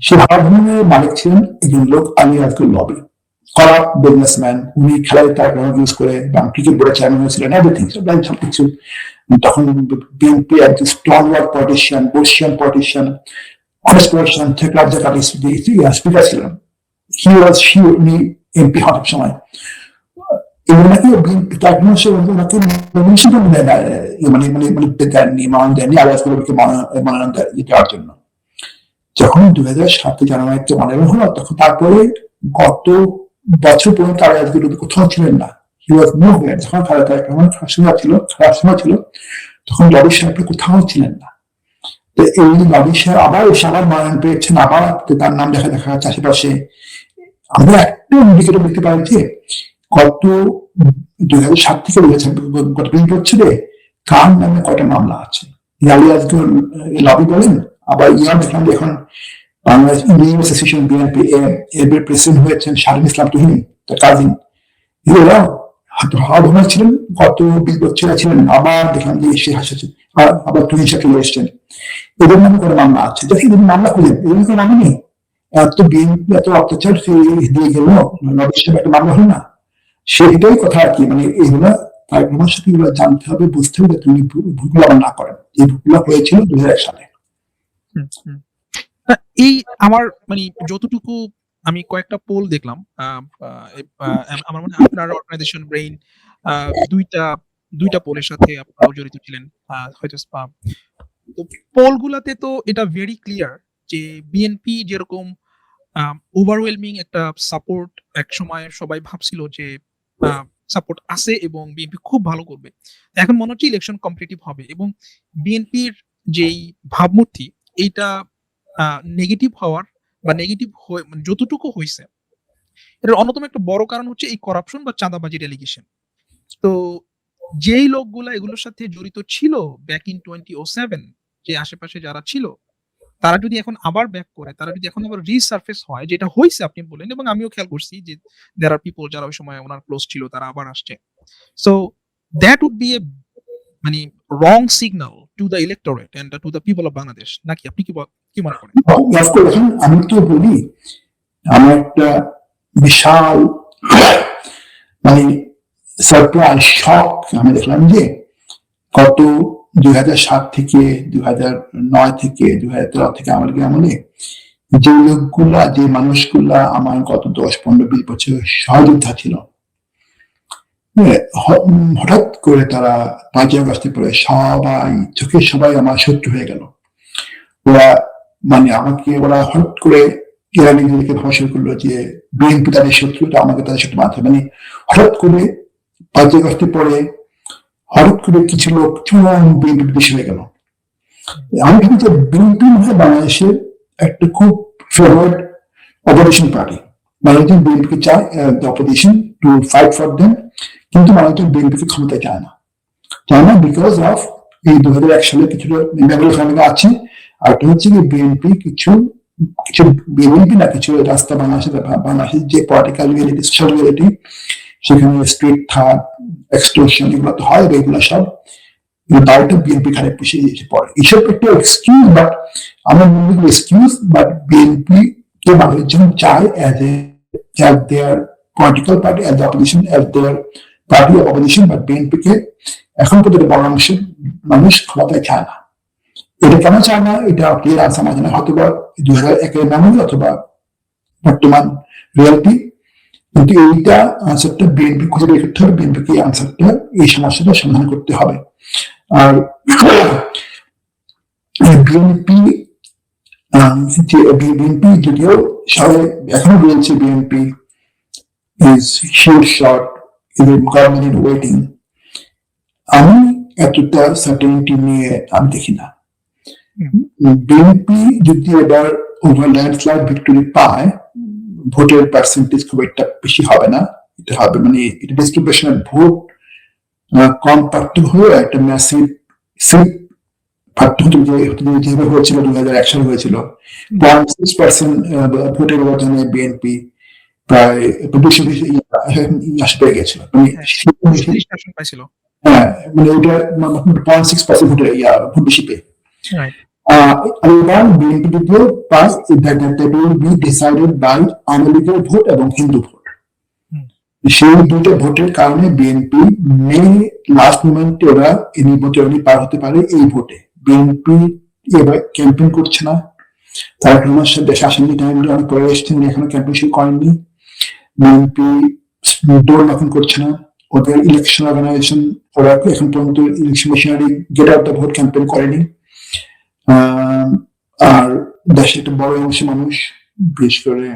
সে হাওয়া ভবনের মালিক ছিলেন একজন লোক, আলী আজগর লবি, করাপ্ট বিজনেসম্যান। উনি খেলার তার ইউজ করে ক্রিকেট বোর্ডের চেয়ারম্যান হয়েছিলেন, এভরিথিং সবকিছু। তখন বিএনপি একজন স্টলওয়ার্ড পলিটিশিয়ান, বর্ষিয়ান পলিটিশিয়ান, অনেস্ট পলিটিশিয়ান, থেকে রাজ্যের স্পিকার ছিলেন। উনি এমপি হওয়ার সময় ওনাকে ওনাকে নমিনেশন দেননি, মান দেননি আলাদা মনোনয়ন দেওয়ার জন্য। যখন 2007 জানুয়ারিতে মনোনয়ন হলো, তখন তারপরে গত বছর পর্যন্ত তারা আজকে কোথাও ছিলেন না। হি ওয়াজ নো ওয়্যার। যখন খারাপ সময় ছিল তখন লবি সাহেবরা কোথাও ছিলেন না। তো এই লবি সাহেব আবার এসে আবার মনোনয়ন পেয়েছেন, আবার তার নাম দেখা যাচ্ছে আশেপাশে। আমরা একটা ইন্ডিকেটর দেখতে পাই যে গত 2007 থেকে গত 20 বছরে কার নামে কয়টা মামলা আছে। ইয়ালি আজকে লবি বলেন, আবার ইয়ার দেখলাম যে এখন বাংলাদেশ ইঞ্জিনিয়ারিং অ্যাসোসিয়েশন বিএনপি এর প্রেসিডেন্ট হয়েছেন শাহিন ইসলাম তুহিন, তার কাজিন। এরা হাওয়া ভবন ছিলেন গত 20 বছর ছিলেন, আবার দেখলাম যে সে হাসছে, আবার তুহিন শাকিল এসছেন। এদের নামে করে মামলা আছে, দেখি যদি মামলা খুঁজেন, এদের কোনো নামে নেই। এত বিএনপি এত অত্যাচার দিয়ে গেল, নবী সাহেব একটা মামলা হলো না। সেটাই কথা আর কি, মানে এইগুলা তারেক রহমানের সাথে এগুলো জানতে হবে, বুঝতে হবে, তুমি ভুলগুলো আবার না করেন। এই ভুলগুলো হয়েছিল 2001 সালে। এই আমার মানে যতটুকু আমি কয়েকটা পোল দেখলাম, আমার মনে হয় আপনার অর্গানাইজেশন ব্রেইন দুইটা পোলের সাথে আপনারাও জড়িত ছিলেন, হয়তো তো পোলগুলাতে তো এটা ভেরি ক্লিয়ার যে বিএনপি যেরকম ওভারওয়েলমিং একটা সাপোর্ট একসময় সবাই ভাবছিল যে সাপোর্ট আছে এবং বিএনপি খুব ভালো করবে। এখন মনে হচ্ছে ইলেকশন কম্পিটিটিভ হবে এবং বিএনপির যেই ভাবমূর্তি এইটা নেগেটিভ হওয়ার বা নেগেটিভ হয়ে মানে যতটুকু হইছে এটার অন্যতম একটা বড় কারণ হচ্ছে এই করাপশন বা চাঁদাবাজির অ্যালিগেশন। তো যেই লোকগুলা এগুলোর সাথে জড়িত ছিল ব্যাক ইন 2007 যে আশেপাশে যারা ছিল তারা যদি এখন আবার ব্যাক করে, তারা যদি এখন আবার রিসারফেস হয় যেটা হইছে আপনি বললেন এবং আমিও খেয়াল করছি যে there are people যারা ওই সময় ওনার ক্লোজ ছিল তারা আবার আসছে। So that would be a মানে wrong signal to the electorate and to the people of Bangladesh নাকি আপনি কি মনে করেন? এখন আমি তো বলি আমার একটা বিশাল মানে সারপ্রাইজ শক আমি দেখলাম যে গত 2007 থেকে 2009 থেকে 2013 থেকে আমার আমলে যে লোকগুলা যে মানুষগুলা আমার গত 10-15-20 বছর সহযোদ্ধা ছিল হঠাৎ করে তারা 5ই আগস্টের পরে সবাই আমার শত্রু হয়ে গেল। ওরা মানে আমাকে ওরা হঠাৎ করে এরা নিজেদেরকে ভাবা শুরু করলো যে বিএনপি তাদের শত্রু, আমাকে তাদের শত্রু মানতে হবে। মানে হঠাৎ করে 5ই আগস্টের পরে হঠাৎ করে কিছু লোক চরম বিএনপি বিদেশি হয়ে গেল। আমি ভাবি যে বিএনপি মনে বাংলাদেশের একটা খুব ফেভারিট অপোজিশন পার্টি। মানুষজন বিএনপিকে চায় opposition to fight for them, কিন্তু মানুষজন বিএনপিকে ক্ষমতায় চায় না বিকজ অফ এই 2001 সালে কিছু ফ্যামিলি আছে। আর একটা হচ্ছে কি বিএনপি কিছু বিএনপি না কিছু রাস্তা বাংলাদেশের যে পলিটিক্যাল রিয়েলিটি সোশ্যাল রিয়েলিটি সেখানে স্ট্রিট থার্ড এক্সটোরশন এগুলো তো হয়, এগুলো সব দায়টা বিএনপি খারাপ এসে পড়ে। এসব একটা এক্সকিউজ, বাট আমার মনে হয় এক্সকিউজ, বাট বিএনপি কে মানুষজন চায় as their political party, as opposition, as their party of opposition, but BNP কে এখন পর্যন্ত বড় অংশের মানুষ ক্ষমতায় চায় না। এটা কেন চায় না এটা ক্লিয়ার আনসার না জানা, হয়তো বা 2001-এর মেমোরি অথবা বর্তমান রিয়ালিটি, কিন্তু এইটা আনসারটা বিএনপি খুঁজে বের করতে হবে। বিএনপিকে এই আনসারটা এই সমস্যাটা সমাধান করতে হবে। আর বিএনপি যদিও সবাই এখনো বলছে BNP is sure shot, is government in waiting, আমি এতটা সার্টেনিটি নিয়ে আমি দেখি না। বিএনপি যদি এবার ওভার ল্যান্ডস্লাইড ভিক্টোরি পায়, ভোটের পার্সেন্টেজ খুব একটা বেশি হবে না, এটা হবে মানে এটা ডিস্ট্রিবিউশনের ভোট কম পার্থক্য হয়ে একটা ম্যাসিভ সিট পার্থক্য যেভাবে হয়েছিল 2001 সালে হয়েছিল 0.6% ভোটের ব্যবধানে বিএনপি প্রায় 200 পেয়ে গেছিল, হ্যাঁ মানে ওইটা 0.6% ভোট বেশি পেয়ে। বিএনপি যদিও pass that will be decided by Awami লীগের ভোট এবং হিন্দু ভোট। সেই দুটো ভোটের কারণে বিএনপি মে লাস্ট মোমেন্টে ওরা এই নির্বাচনী পার হতে পারে। এই ভোটে বিএনপি এবার ক্যাম্পেইন করছে না, তারা দেশে আসেননি, টাইমে অনেক পরে এসেছেন, এখনো ক্যাম্পেইন শুরু করেননি। বিএনপি দৌড় এখন করছে না, ওদের ইলেকশন অর্গানাইজেশন ওরা এখন পর্যন্ত election machinery get out the vote campaign করেনি। আর দেশে একটা বড় অংশের মানুষ বিশেষ করে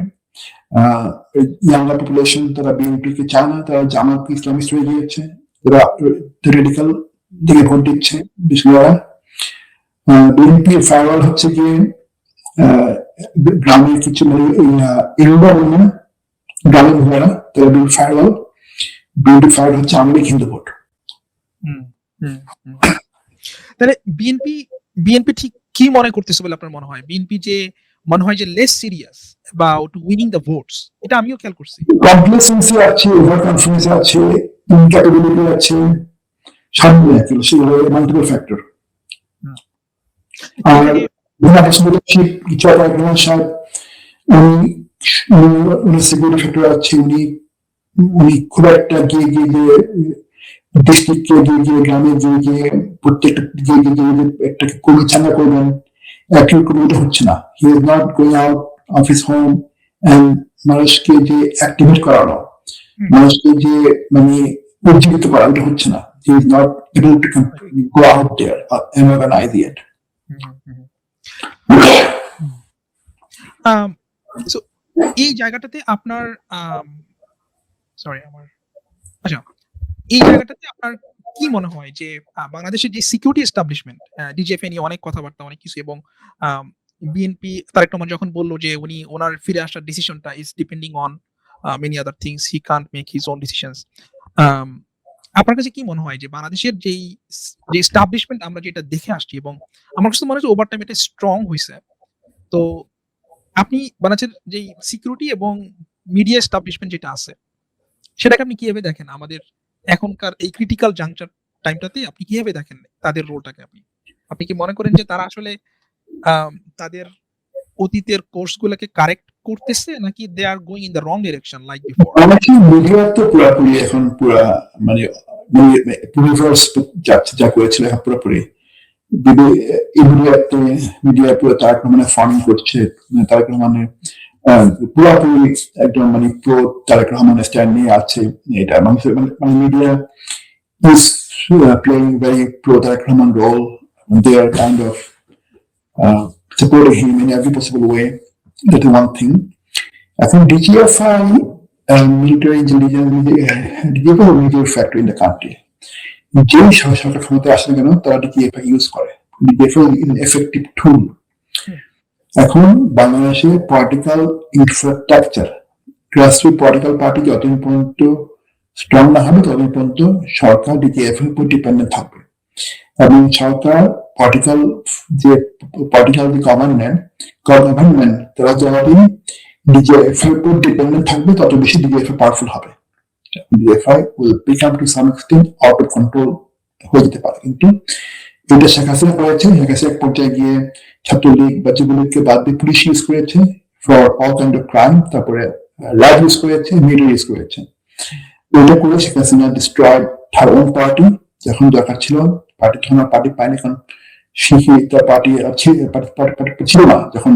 ইয়াঙ্গার পপুলেশন তারা বিএনপি কে চায় না, তারা জামাত ইসলামিস্ট হয়ে গিয়েছে, তারা রেডিক্যাল দিকে ভোট দিচ্ছে। বিশেষ করে বিএনপি ফায়ারওয়াল হচ্ছে কি গ্রামের কিছু মানে গ্রামের মহিলারা তারা বিএনপি ফায়ারওয়াল হচ্ছে আওয়ামী লীগ হিন্দু ভোট। তাহলে বিএনপি ঠিক কি মনে করতেছে বলে আপনার মনে হয়? বিএনপি যে মনে হয় যে less serious about winning the votes, এটা আমিও খেয়াল করছি। কমপ্লেসেন্সি আছে, ওভার কনফিডেন্স আছে, ইনক্যাপাবিলিটি আছে, সবগুলো আছে, সেগুলো মাল্টিপল ফ্যাক্টর। আর উনি সিকিউরিটি ফ্যাক্টর আছে, উনি খুব একটা গিয়ে ডিস্ট্রিক্টে গিয়ে গ্রামে গিয়ে প্রত্যেকটা গিয়ে একটা কর্মী চাঙ্গা করবেন, এটা হচ্ছে না। He is not going out of his home and মানুষকে যে অ্যাক্টিভেট করানো, মানুষকে যে মানে উজ্জীবিত করা, এটা হচ্ছে না। He is not able to go out there and organise it. এই জায়গাটাতে আপনার সরি আমার আচ্ছা এই জায়গাটাতে আপনার কি মনে হয় যে বাংলাদেশের যে সিকিউরিটি এস্টাবলিশমেন্ট ডিজিএফআই নিয়ে অনেক কথাবার্তা অনেক কিছু এবং বিএনপি তারেক রহমান যখন বলল যে উনি ওনার ফিরে আসার ডিসিশনটা is depending on many other things he Kant make his own decisions আপনার কাছে কি মনে হয় যে বাংলাদেশের যে এস্টাবলিশমেন্ট আমরা যেটা দেখে আসছি এবং আমার কাছে মনে হচ্ছে ওভার টাইম এটা স্ট্রং হয়েছে তো আপনি বাংলাদেশের যে সিকিউরিটি এবং মিডিয়া এস্টাবলিশমেন্ট যেটা আছে সেটাকে আপনি কিভাবে দেখেন আমাদের এখনকার এই ক্রিটিক্যাল জাংচার টাইমটাতে আপনি কিভাবে দেখেন তাদের রোলটাকে আপনি কি মনে করেন যে তারা আসলে তাদের অতীতের কোর্সগুলোকে কারেক্ট করতেছে নাকি they are going in the wrong direction like before? আমাকে মিডিয়া তো পুরোপুরি এখন পুরা মানে ইউনিভার্স যাচ্ছে যা করেছিল এখন পুরোপুরি মিডিয়া পুরো তারেক রহমানের ফার্মিং করছে, তারেক রহমানের পুরোপুরি একদম মানে প্রো তারেক রহমানের স্ট্যান্ড নিয়ে আছে। এটা মানে media is playing very pro Tarique Rahman role. They are kind of supporting him in every possible way. That's one thing. I think DGFI military intelligence, DGFI is a major factor in the country. যেই সরকার ক্ষমতায় আসে না কেন তারা DGFI use করে। DGFI is an effective tool. এখন বাংলাদেশে political infrastructure grassroot political party যতদিন পর্যন্ত স্ট্রং না হবে ততদিন পর্যন্ত সরকার ডিজিএফআই উপর ডিপেন্ডেন্ট থাকবে এবং সরকার পলিটিক্যাল যে গভর্নমেন্ট তারা যতদিন ডিজিএফআই উপর ডিপেন্ডেন্ট থাকবে তত বেশি ডিজিএফআই পাওয়ারফুল হবে। DGFI will become to some extent out of control হয়ে যেতে পারে। কিন্তু এটা শেখ হাসিনা করেছে। শেখ হাসিনা এক পর্যায়ে গিয়ে ছাত্রলীগ বা যুবলীগকে বাদ দিয়ে পুলিশ ইউজ করেছে for all kind of crime, তারপরে ল্যাব ইউজ করেছে, মিডিয়া ইউজ করেছে। এটা করে Sheikh Hasina destroyed her own party. যখন দরকার ছিল পার্টি তখন পার্টি পায়নি, কারণ শিখি তার পার্টি ছিল না যখন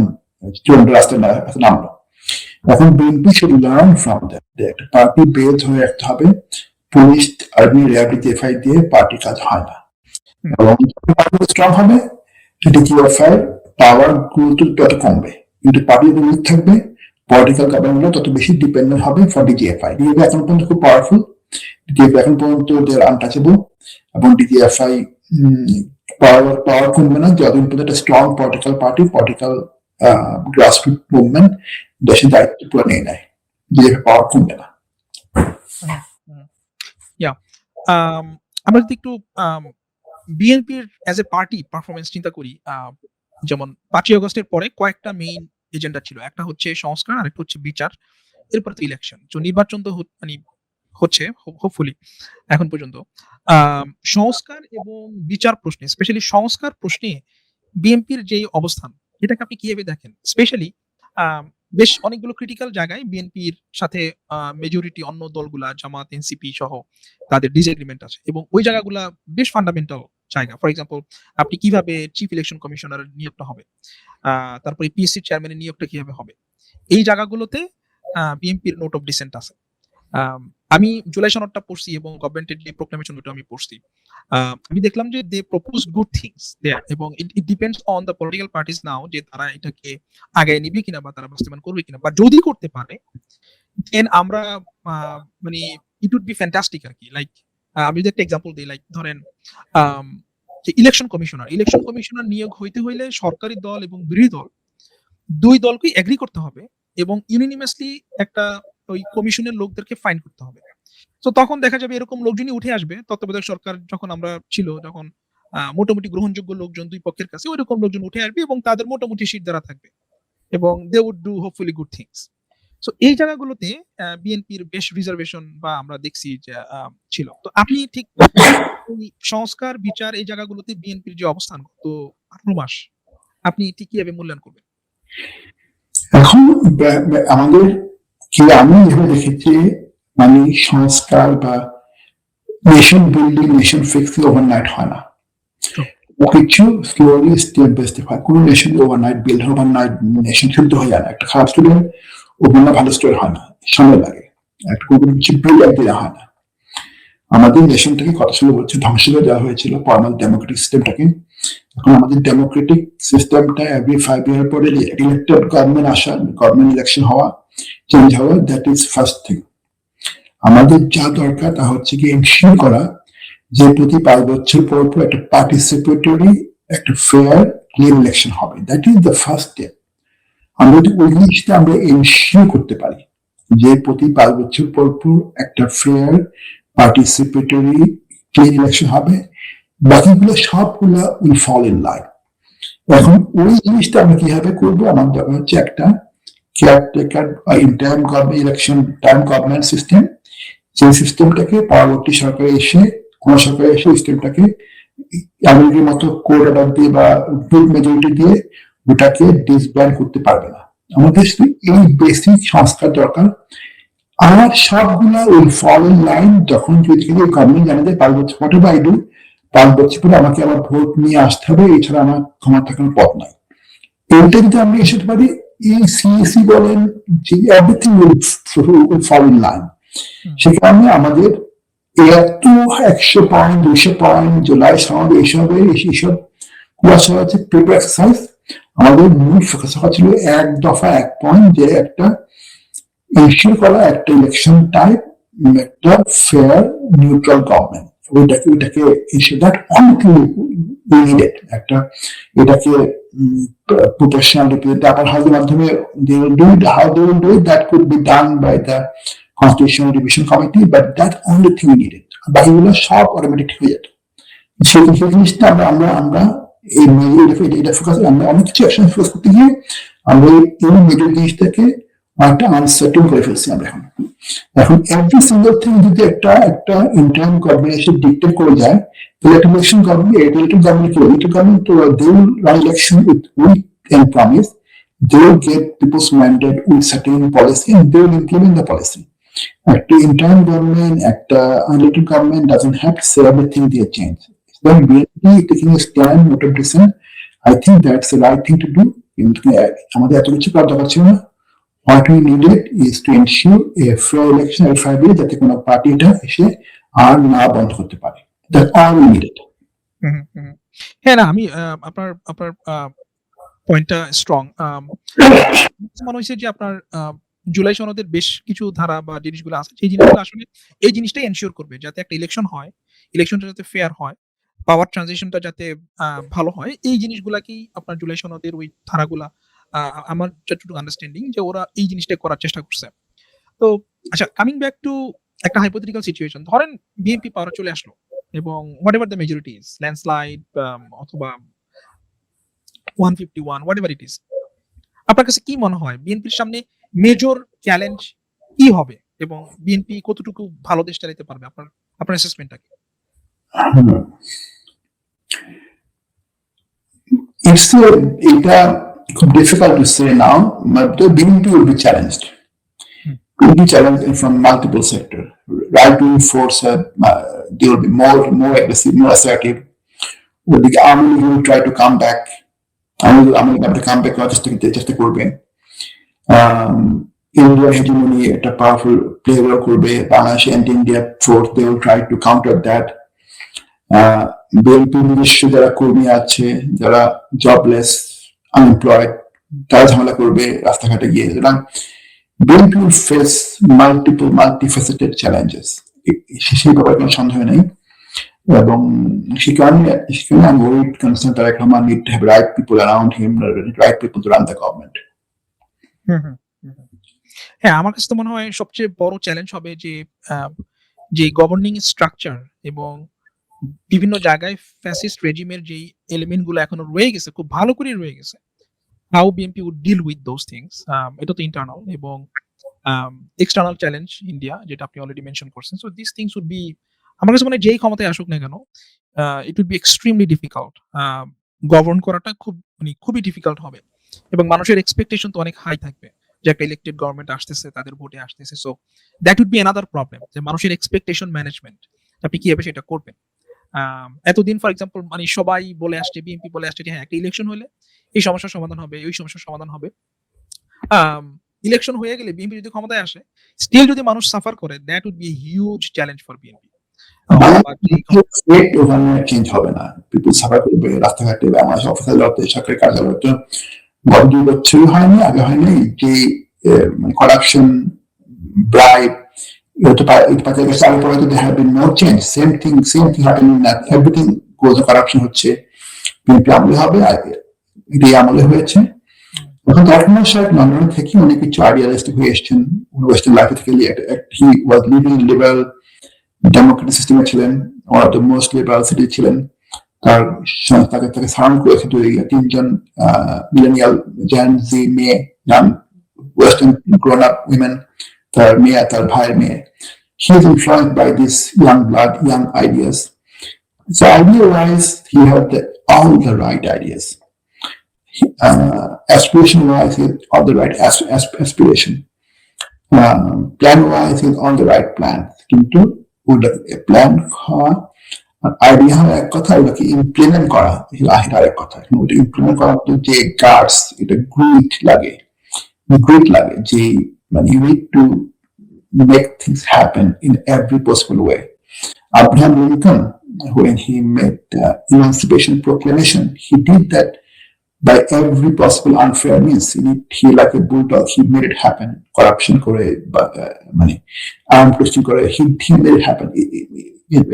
রাস্তায় নামলো। এখন BNP should learn from that. একটা পার্টি বেজ হয়ে রাখতে হবে। পুলিশ, আর্মি, র্যাব, ডিজিএফআই দিয়ে পার্টি কাজ হয় না। এবং স্ট্রং হবে ডিজিএফআই পাওয়ার গুরুত্ব তত কমবে, কিন্তু পার্টি যত উইক থাকবে পলিটিক্যাল গভর্নমেন্ট তত বেশি ডিপেন্ডেন্ট হবে ফর ডিজিএফআই। ডিজিএফআই এখন পর্যন্ত খুব পাওয়ারফুল। ডিজিএফআই এখন পর্যন্ত দেয়ার আনটাচেবল এবং ডিজিএফআই পাওয়ার কমবে না যতদিন পর্যন্ত একটা strong political party, political grassroot movement দেশের দায়িত্ব পুরো নিয়ে নেয়। ডিজিএফআই পাওয়ার কমবে না। আমরা যদি একটু বিএনপির অ্যাজ এ পার্টি পারফরমেন্স চিন্তা করি, যেমন 5ই আগস্টের পরে কয়েকটা মেইন এজেন্ডা ছিল। একটা হচ্ছে সংস্কার, আরেকটা হচ্ছে বিচার, এরপর তো ইলেকশন। তো নির্বাচন তো মানে হচ্ছে হোপফুলি এখন পর্যন্ত। সংস্কার এবং বিচার প্রশ্নে, স্পেশালি সংস্কার প্রশ্নে বিএনপির যে অবস্থান, এটাকে আপনি কিভাবে দেখেন? স্পেশালি বেশ অনেকগুলো ক্রিটিক্যাল জায়গায় বিএনপির সাথে মেজরিটি অন্য দলগুলা জামাত, এনসিপি সহ তাদের ডিসএগ্রিমেন্ট আছে এবং ওই জায়গাগুলা বেশ ফান্ডামেন্টাল জায়গা। ফর এক্সাম্পল, আপনি কিভাবে চিফ ইলেকশন কমিশনার নিয়োগটা হবে, তারপরে পিএসসি চেয়ারম্যানের নিয়োগটা কিভাবে হবে, এই জায়গাগুলোতে বিএনপির নোট অফ ডিসেন্ট আছে। আমি জুলাই সনদটা পড়ছি এবং গভর্নমেন্টের যে প্রোক্লামেশন ওটা আমি পড়ছি। আমি দেখলাম যে they propose good things there এবং it depends on the political parties now যে তারা এটাকে আগায় নিবে কিনা বা তারা বাস্তবায়ন করবে কিনা, বা যদি করতে পারে দেন আমরা মানে ইট উড বি ফ্যান্টাস্টিক আর কি। লাইক আমি যদি একটা এক্সাম্পল দিই, লাইক ধরেন যে ইলেকশন কমিশনার নিয়োগ হইতে হইলে সরকারি দল এবং বিরোধী দল দুই দলকেই এগ্রি করতে হবে এবং ইউনিনিমাসলি একটা ওই কমিশনের লোকদেরকে ফাইন করতে হবে। তো তখন দেখা যাবে এরকম লোকজনই উঠে আসবে। তত্ত্বাবধায়ক সরকার যখন আমরা ছিল, যখন মোটামুটি গ্রহণযোগ্য লোকজন দুই পক্ষের কাছে, ওইরকম লোকজন উঠে আসবে এবং তাদের মোটামুটি সিট দ্বারা থাকবে এবং they would do hopefully good things. So এই জায়গাগুলোতে বিএনপির বেশ রিজার্ভেশন বা আমরা দেখছি যে ছিল। তো আপনি ঠিক সংস্কার, বিচার এই জায়গাগুলোতে বিএনপির যে অবস্থান গত 18 মাস আপনি ঠিক কিভাবে মূল্যায়ন করবেন? এখন আমাদের কি আমি যেভাবে দেখেছি, মানে সংস্কার বা nation building, nation fixing overnight হয় না। কিছু স্লোলি স্টেপ বাই স্টেপ হয়। কোনো nation overnight build, overnight nation শুদ্ধ হয়ে যায় না। একটা খারাপ স্টুডেন্ট ওভারনাইট ভালো স্টুডেন্ট হয় না, সময় লাগে। একটা কোনো কিছু বিল্ড একদিনে হয় না। আমাদের নেশনটাকে কত সালে বলছে ধ্বংস করে দেওয়া হয়েছিল ফর্মাল ডেমোক্রেটিক সিস্টেমটাকে। এখন আমাদের ডেমোক্রেটিক সিস্টেমটা এভরি 5 ইয়ার পরে ইলেক্টেড গভর্নমেন্ট আসা, গভর্নমেন্ট ইলেকশন হওয়া, চেঞ্জ হওয়া, দ্যাট ইজ ফার্স্ট থিং। আমাদের যা দরকার তা হচ্ছে কি এনশিওর করা যে প্রতি 5 বছর পর পর একটা পার্টিসিপেটরি, একটা ফেয়ার ক্লিন ইলেকশন হবে। That is the first step. আমরা যদি ওই জিনিসটা আমরা এনশিওর করতে পারি যে প্রতি 5 বছর পর পর একটা ফেয়ার পার্টিসিপেটরি ক্লিন ইলেকশন হবে, বাকিগুলো সবগুলো উইল ফল ইন লাইন। এখন ওই জিনিসটা আমরা কিভাবে করবো? আমার দরকার হচ্ছে একটা caretaker time government election, time government system. সেই সিস্টেমটাকে পরবর্তী সরকারে এসে, কোন সরকারে এসে সিস্টেমটাকে আমেরিকার মতো কোর্ট অর্ডার দিয়ে বা বিগ মেজরিটি দিয়ে ওটাকে ডিসব্যান্ড করতে পারবে না। আমাদের এই বেসিক সংস্কার দরকার। আর সবগুলা উইল ফল ইন লাইন যখন যদি গভর্নমেন্ট জানে যে 5 বছর হোয়াট এভার আই ডু, 5 বছর পরে আমাকে আবার ভোট নিয়ে আসতে হবে, এছাড়া আমার ক্ষমতা থাকার পথ নাই। এইটা যদি আমরা এসে পারি, এই সিএসি বলেন যে everything will fall in line. সে কারণে আমাদের এত 100 পয়েন্ট 200 পয়েন্ট জুলাই সমাবেশ এইসব কুয়াশা হচ্ছে পেপার এক্সারসাইজ। আমাদের মূল ফোকাস ছিল এক দফা 1 পয়েন্ট, যে একটা ইস্যু করা একটা ইলেকশন টাইপ, একটা ফেয়ার নিউট্রাল গভর্নমেন্ট। ওইটাকে দ্যাট অনলি নিডেড একটা, এটাকে প্রপোর্শনাল আপার হাউসের মাধ্যমে how they will do it, that could be done by the constitutional revision committee, but that only thing needed. বাকিগুলো সব অটোমেটিক হয়ে যেত। সেই জিনিসটা আমরা এই এটা ফোকাস, আমরা অনেক কিছু অ্যাকশন ফোকাস করতে গিয়ে আমরা এই মিডল জিনিসটাকে একটা আনসার্টেন করে ফেলছি আমরা এখন এভরি সিঙ্গল থিং যদি একটা ইন্টার্ন গভর্নমেন্ট এসে ডিক্টেট করে যায়, তাহলে একটা ইলেকশন গভর্নমেন্ট কি ইলেকটেড গভর্নমেন্ট তো they will run election with and promise, they will get people's mandate with certain policy and they will implement the policy. একটা ইন্টার্ন গভর্নমেন্ট, একটা unelected government doesn't have to say everything they change. When BNP taking a stand, not a decision, I think that's the right thing to do. আমাদের এত কিছু করার দরকার ছিল না। What we needed is to ensure a fair election at 5 years, যাতে কোনো পার্টিটা এসে আর না বন্ধ করতে পারে। That's all we needed. হ্যাঁ, না আমি আপনার পয়েন্টটা স্ট্রং। মনে হয়েছে যে আপনার জুলাই সনদের বেশ কিছু ধারা বা জিনিসগুলো আছে, সেই জিনিসগুলো আসলে এই জিনিসটাই এনশিওর করবে যাতে একটা ইলেকশন হয়, ইলেকশনটা যাতে ফেয়ার হয়, পাওয়ার ট্রানজিশনটা যাতে ভালো হয়। এই জিনিসগুলাকেই আপনার জুলাই সনদের ওই ধারাগুলা, আমার যতটুকু আন্ডারস্ট্যান্ডিং যে ওরা এই জিনিসটা করার চেষ্টা করছে। তো আচ্ছা, কামিং ব্যাক টু একটা হাইপোথেটিক্যাল সিচুয়েশন, ধরেন বিএনপি পাওয়ারে চলে আসলো এবং what ever the majority is, landslide অথবা 151 হোয়াট এভার ইট ইজ, আপনার কাছে কি মনে হয় বিএনপির সামনে মেজর চ্যালেঞ্জ কি হবে এবং বিএনপি কতটুকু ভালো দেশ চালাতে পারবে? আপনার অ্যাসেসমেন্টটা কি? এটা খুব difficult to say now, but the BNP will be challenged. Will be challenged from multiple sectors. Right-wing force, they will be more aggressive, more assertive. The army will try to come back. Army will come back চেষ্টা করবে। Indian hegemony একটা powerful play role করবে। Bangladesh and India force, they will try to counter that. BNP নিজস্ব যারা কর্মী আছে, যারা jobless, unemployed, তারা ঝামেলা করবে রাস্তাঘাটে গিয়ে। সুতরাং BNP will face multifaceted challenges, সেই ব্যাপারে কোনো সন্দেহ নেই। এবং সে কারণে আমি worried concern Tarique Rahman need to have right people around him, right people to run the government. হ্যাঁ, আমার কাছে তো মনে হয় সবচেয়ে বড় চ্যালেঞ্জ হবে যে গভর্নিং স্ট্রাকচার এবং বিভিন্ন জায়গায় ফ্যাসিস্ট রেজিমের যে এলিমেন্ট গুলো এখনো রয়ে গেছে, খুব ভালো করে রয়ে গেছে, how BNP would deal with those things. এটা তো ইন্টারনাল এবং এক্সটার্নাল চ্যালেঞ্জ ইন্ডিয়া, যেটা আপনি অলরেডি মেনশন করছেন। So this things would be, আমার কাছে মনে হয় যেই ক্ষমতায় আসুক না কেন, it would be extremely difficult. Govern করাটা খুবই ডিফিকাল্ট হবে এবং মানুষের এক্সপেকটেশন তো অনেক হাই থাকবে যে একটা ইলেক্টেড গভর্নমেন্ট আসতেছে, তাদের ভোটে আসতেছে। So that would be another problem, যে মানুষের এক্সপেকটেশন ম্যানেজমেন্ট আপনি কিভাবে সেটা করবেন। এতদিন ফর এক্সাম্পল সবাই বলে আসছে, বিএনপি বলে আসছে যে হ্যাঁ, একটা ইলেকশন হলে এই সমস্যার সমাধান হবে, ওই সমস্যার সমাধান হবে। ইলেকশন হয়ে গেলে বিএনপি যদি ক্ষমতায় আসে, স্টিল যদি মানুষ সাফার করে, that would be huge challenge for BNP. Change হবে না, পিপল সাফার করবে রাস্তাঘাটে, বাংলাদেশ অফিসার সরকারি কার্যালয়। গত 2 বছরই হয়নি, আগে হয়নি যে corruption, bribe, there have been no change. Same thing happening. That everything goes to corruption হচ্ছে, বিএনপি আমলে হবে, এটাই আমলে হয়েছে। এখন তখন সাহেব লন্ডন থেকে অনেক কিছু আইডিয়ালিস্টিক হয়ে এসছেন, ওয়েস্টার্ন লাইফে থেকে হি ওয়াজ লিভিং লিবারাল ডেমোক্রেটিক সিস্টেমে ছিলেন, one of the most liberal city ছিলেন। তার তাকে সারাউন্ড করেছে তিনজন মিলেনিয়াল জেন জি মেয়ে, ওয়েস্টার্ন গ্রোন আপ উইমেন, তার মেয়ে, তার ভাইয়ের মেয়ে। He is influenced by this young blood, young ideas. So idea-wise, he had all the right ideas. Aspiration-wise, he had all the right aspiration. Plan-wise, he had all the right plans. কিন্তু plan হওয়া, idea হওয়া এক কথা, ওটাকে implement করা আরেক কথা। ওটা ইমপ্লিমেন্ট করার যে গার্ডস, এটা গ্রিট লাগে যে মানে you need to make things happen in every possible way. Abraham Lincoln, when he made the Emancipation Proclamation, he did that by every possible unfair means. He like a bulldog, he made it happen. Corruption করে, মানে armed twisting করে, he made it happen.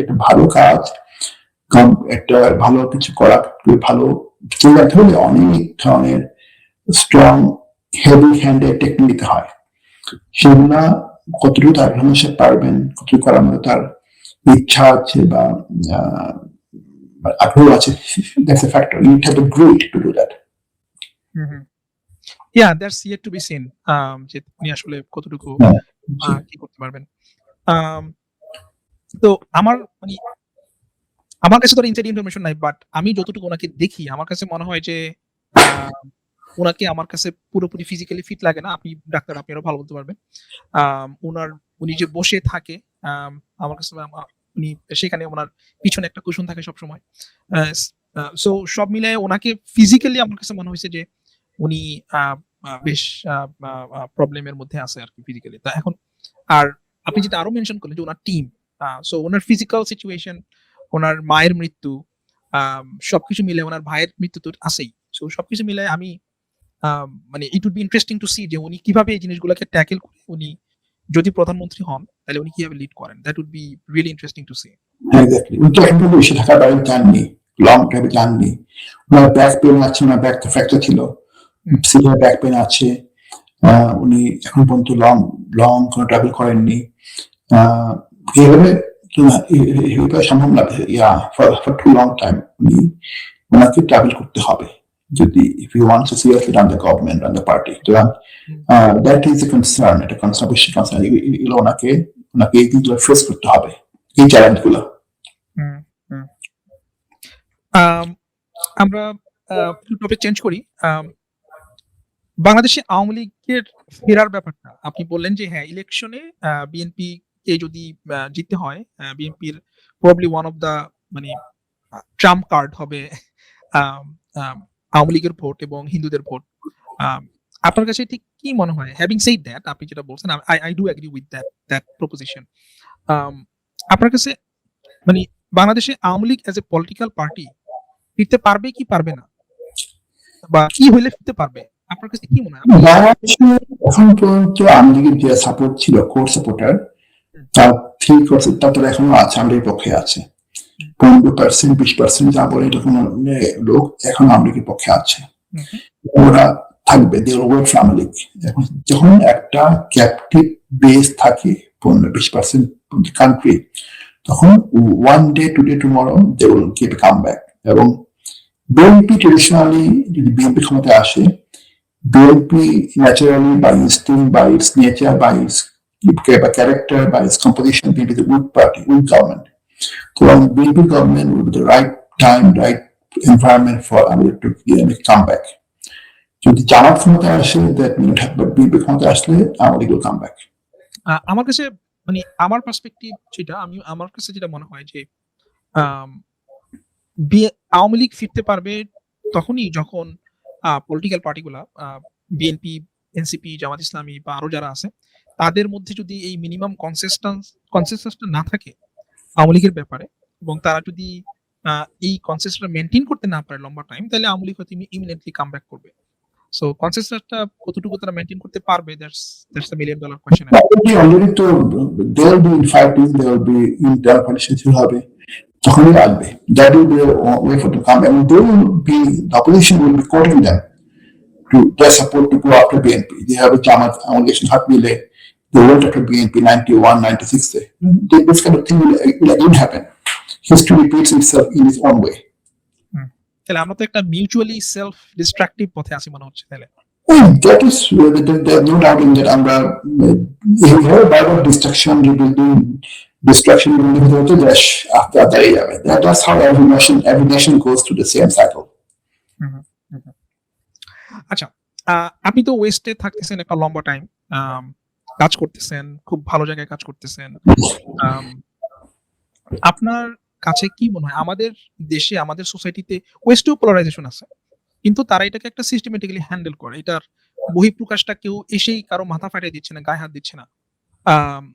এটা ভালো কাজ, একটা ভালো কিছু করা, ভালো চিন্তা হলে অনেক ধরনের স্ট্রং হেভি হ্যান্ডেড টেকনিক নিতে হয়। সেগুলা কতটুকু তার মানুষে পারবেন, কতটুকু করার মতো তার ইচ্ছা আছে বা আগ্রহ আছে, that's a factor. You need to have the grit to do that. Yeah, that's yet to be seen. যে উনি আসলে কতটুকু কি করতে পারবেন। তো আমার কাছে তো ইনসাইড ইনফরমেশন নাই, বাট আমি যতটুকু ওনাকে দেখি, আমার কাছে মনে হয় যে ওনাকে আমার কাছে পুরোপুরি ফিজিক্যালি ফিট লাগে না। আপনি ডাক্তার, আপনি আরো ভালো বলতে পারবেন। উনি যে বসে থাকে, আমার কাছে উনি সেখানে ওনার পিছনে একটা কুশন থাকে সবসময়। সো সব মিলে ওনাকে ফিজিক্যালি আমার কাছে মনে হয়েছে যে উনি বেশ প্রবলেমের মধ্যে আছে আর কি ফিজিক্যালি। তা এখন আর আপনি যেটা আরো মেনশন করলেন যে ওনার টিম, সো ওনার ফিজিক্যাল সিচুয়েশন, ওনার মায়ের মৃত্যু, সবকিছু মিলে ওনার ভাইয়ের মৃত্যু তো আছেই। সো সবকিছু মিলে আমি মানে it would be interesting to see যে উনি কিভাবে এই জিনিসগুলোকে ট্যাকেল করে, উনি যদি প্রধানমন্ত্রী হন তাহলে উনি কিভাবে লিড করেন। That would be really interesting to see. Exactly, উনি তো এখন পর্যন্ত বেশি থাকার বাইরে যাননি, লং ড্রাইভে যাননি। ওনার ব্যাক পেন আছে, ওনার ব্যাক ফ্র্যাকচার ছিল, সিভিয়ার ব্যাক পেন আছে। উনি এখন পর্যন্ত লং কোনো ট্রাভেল করেননি। এইভাবে সম্ভব না, ফর টু লং টাইম ওনাকে ট্রাভেল করতে হবে যদি if he wants to seriously run the government, run the party. That is a concern, এটা বেশি কনসার্ন। এগুলো ওনাকে এই দিকগুলো ফেস করতে হবে, এই চ্যালেঞ্জগুলো। আমরা টপিক চেঞ্জ করি। বাংলাদেশে আওয়ামী লীগের ফেরার ব্যাপারটা আপনি বললেন যে হ্যাঁ, ইলেকশনে বিএনপি কে যদি জিততে হয়, বিএনপির প্রবাবলি ওয়ান অফ দা মানে ট্রাম্প কার্ড হবে আওয়ামী লীগের ভোট এবং হিন্দুদের ভোট। আপনার কাছে ঠিক কি মনে হয়? হ্যাভিং সেড দ্যাট, আপনি যেটা বলছেন, I do agree with that proposition. আপনার কাছে মানে বাংলাদেশে Awami League as a political party ফিরতে পারবে কি পারবে না, বা কি হইলে ফিরতে পারবে? আপনার কাছে কি মনে হয়? এখন পর্যন্ত আওয়ামী লীগের যে সাপোর্ট ছিল, কোর সাপোর্টার, তার 3% তারপরে এখনো আছে, আমাদের পক্ষে আছে। 15%, 20% যা বলে এরকম লোক এখন আওয়ামী লীগের পক্ষে আছে, ওরা থাকবে। যখন একটা ক্যাপটিভ বেস থাকে 15-20% কান্ট্রি, তখন one day today tomorrow they will keep a comeback. এবং বিএনপি ট্রেডিশনালি যদি বিএনপি ক্ষমতায় আসে, BNP naturally by instinct, by its nature, by its character, by its composition, BNP is a good party, good government. So BNP government will be the right time, right environment for America to make a comeback. যদি জামাত ক্ষমতায় আসে, that may not happen, but BNP ক্ষমতায় আসলে America will come back. আমার কাছে মানে আমার perspective যেটা, আমার কাছে যেটা মনে হয় যে আওয়ামী লীগ ফিরতে পারবে তখনই যখন political পার্টিগুলা BNP, NCP, Jamaat Islami বা আরো যারা আছে, তাদের মধ্যে যদি এই মিনিমাম কনসেনসাসটা না থাকে আওয়ামী লীগের ব্যাপারে, এবং তারা যদি এই কনসেন্সাসটা মেনটেন করতে না পারে লম্বা টাইম, তাহলে আওয়ামী লীগ হয়তো ইমিডিয়েটলি কাম ব্যাক করবে। সো কনসেনসাসটা কতটুকু তারা মেইনটেইন করতে পারবে, that's the million dollar question. Already তো there will be infighting, there will be interconnection শুরু হবে, তখনই আসবে, that will be a way for to come, and they will be, the opposition will be quoting them to their support to go after BNP. They have a Jamaat election hat mile, they went after BNP 91, 96. This kind of thing will again happen. History repeats itself in its own way. তাহলে আমরা তো একটা mutually self destructive পথে আছি মনে হচ্ছে তাহলে। That is, there's no doubt in that. If you have a Bible destruction, rebuilding, destruction, that's how every nation goes through the same cycle. আচ্ছা, আপনি তো ওয়েস্টে থাকতেছেন একটা লম্বা টাইম, কাজ করতেছেন, খুব ভালো জায়গায় কাজ করতেছেন। আপনার কাছে কি মনে হয় আমাদের দেশে, আমাদের সোসাইটিতে ওয়েস্টেও পোলারাইজেশন আছে, কিন্তু তারা এটাকে একটা সিস্টেমেটিক্যালি হ্যান্ডেল করে, এটার বহিঃপ্রকাশটা কেউ এসেই কারো মাথা ফাটিয়ে দিচ্ছে না, গায়ে হাত দিচ্ছে না।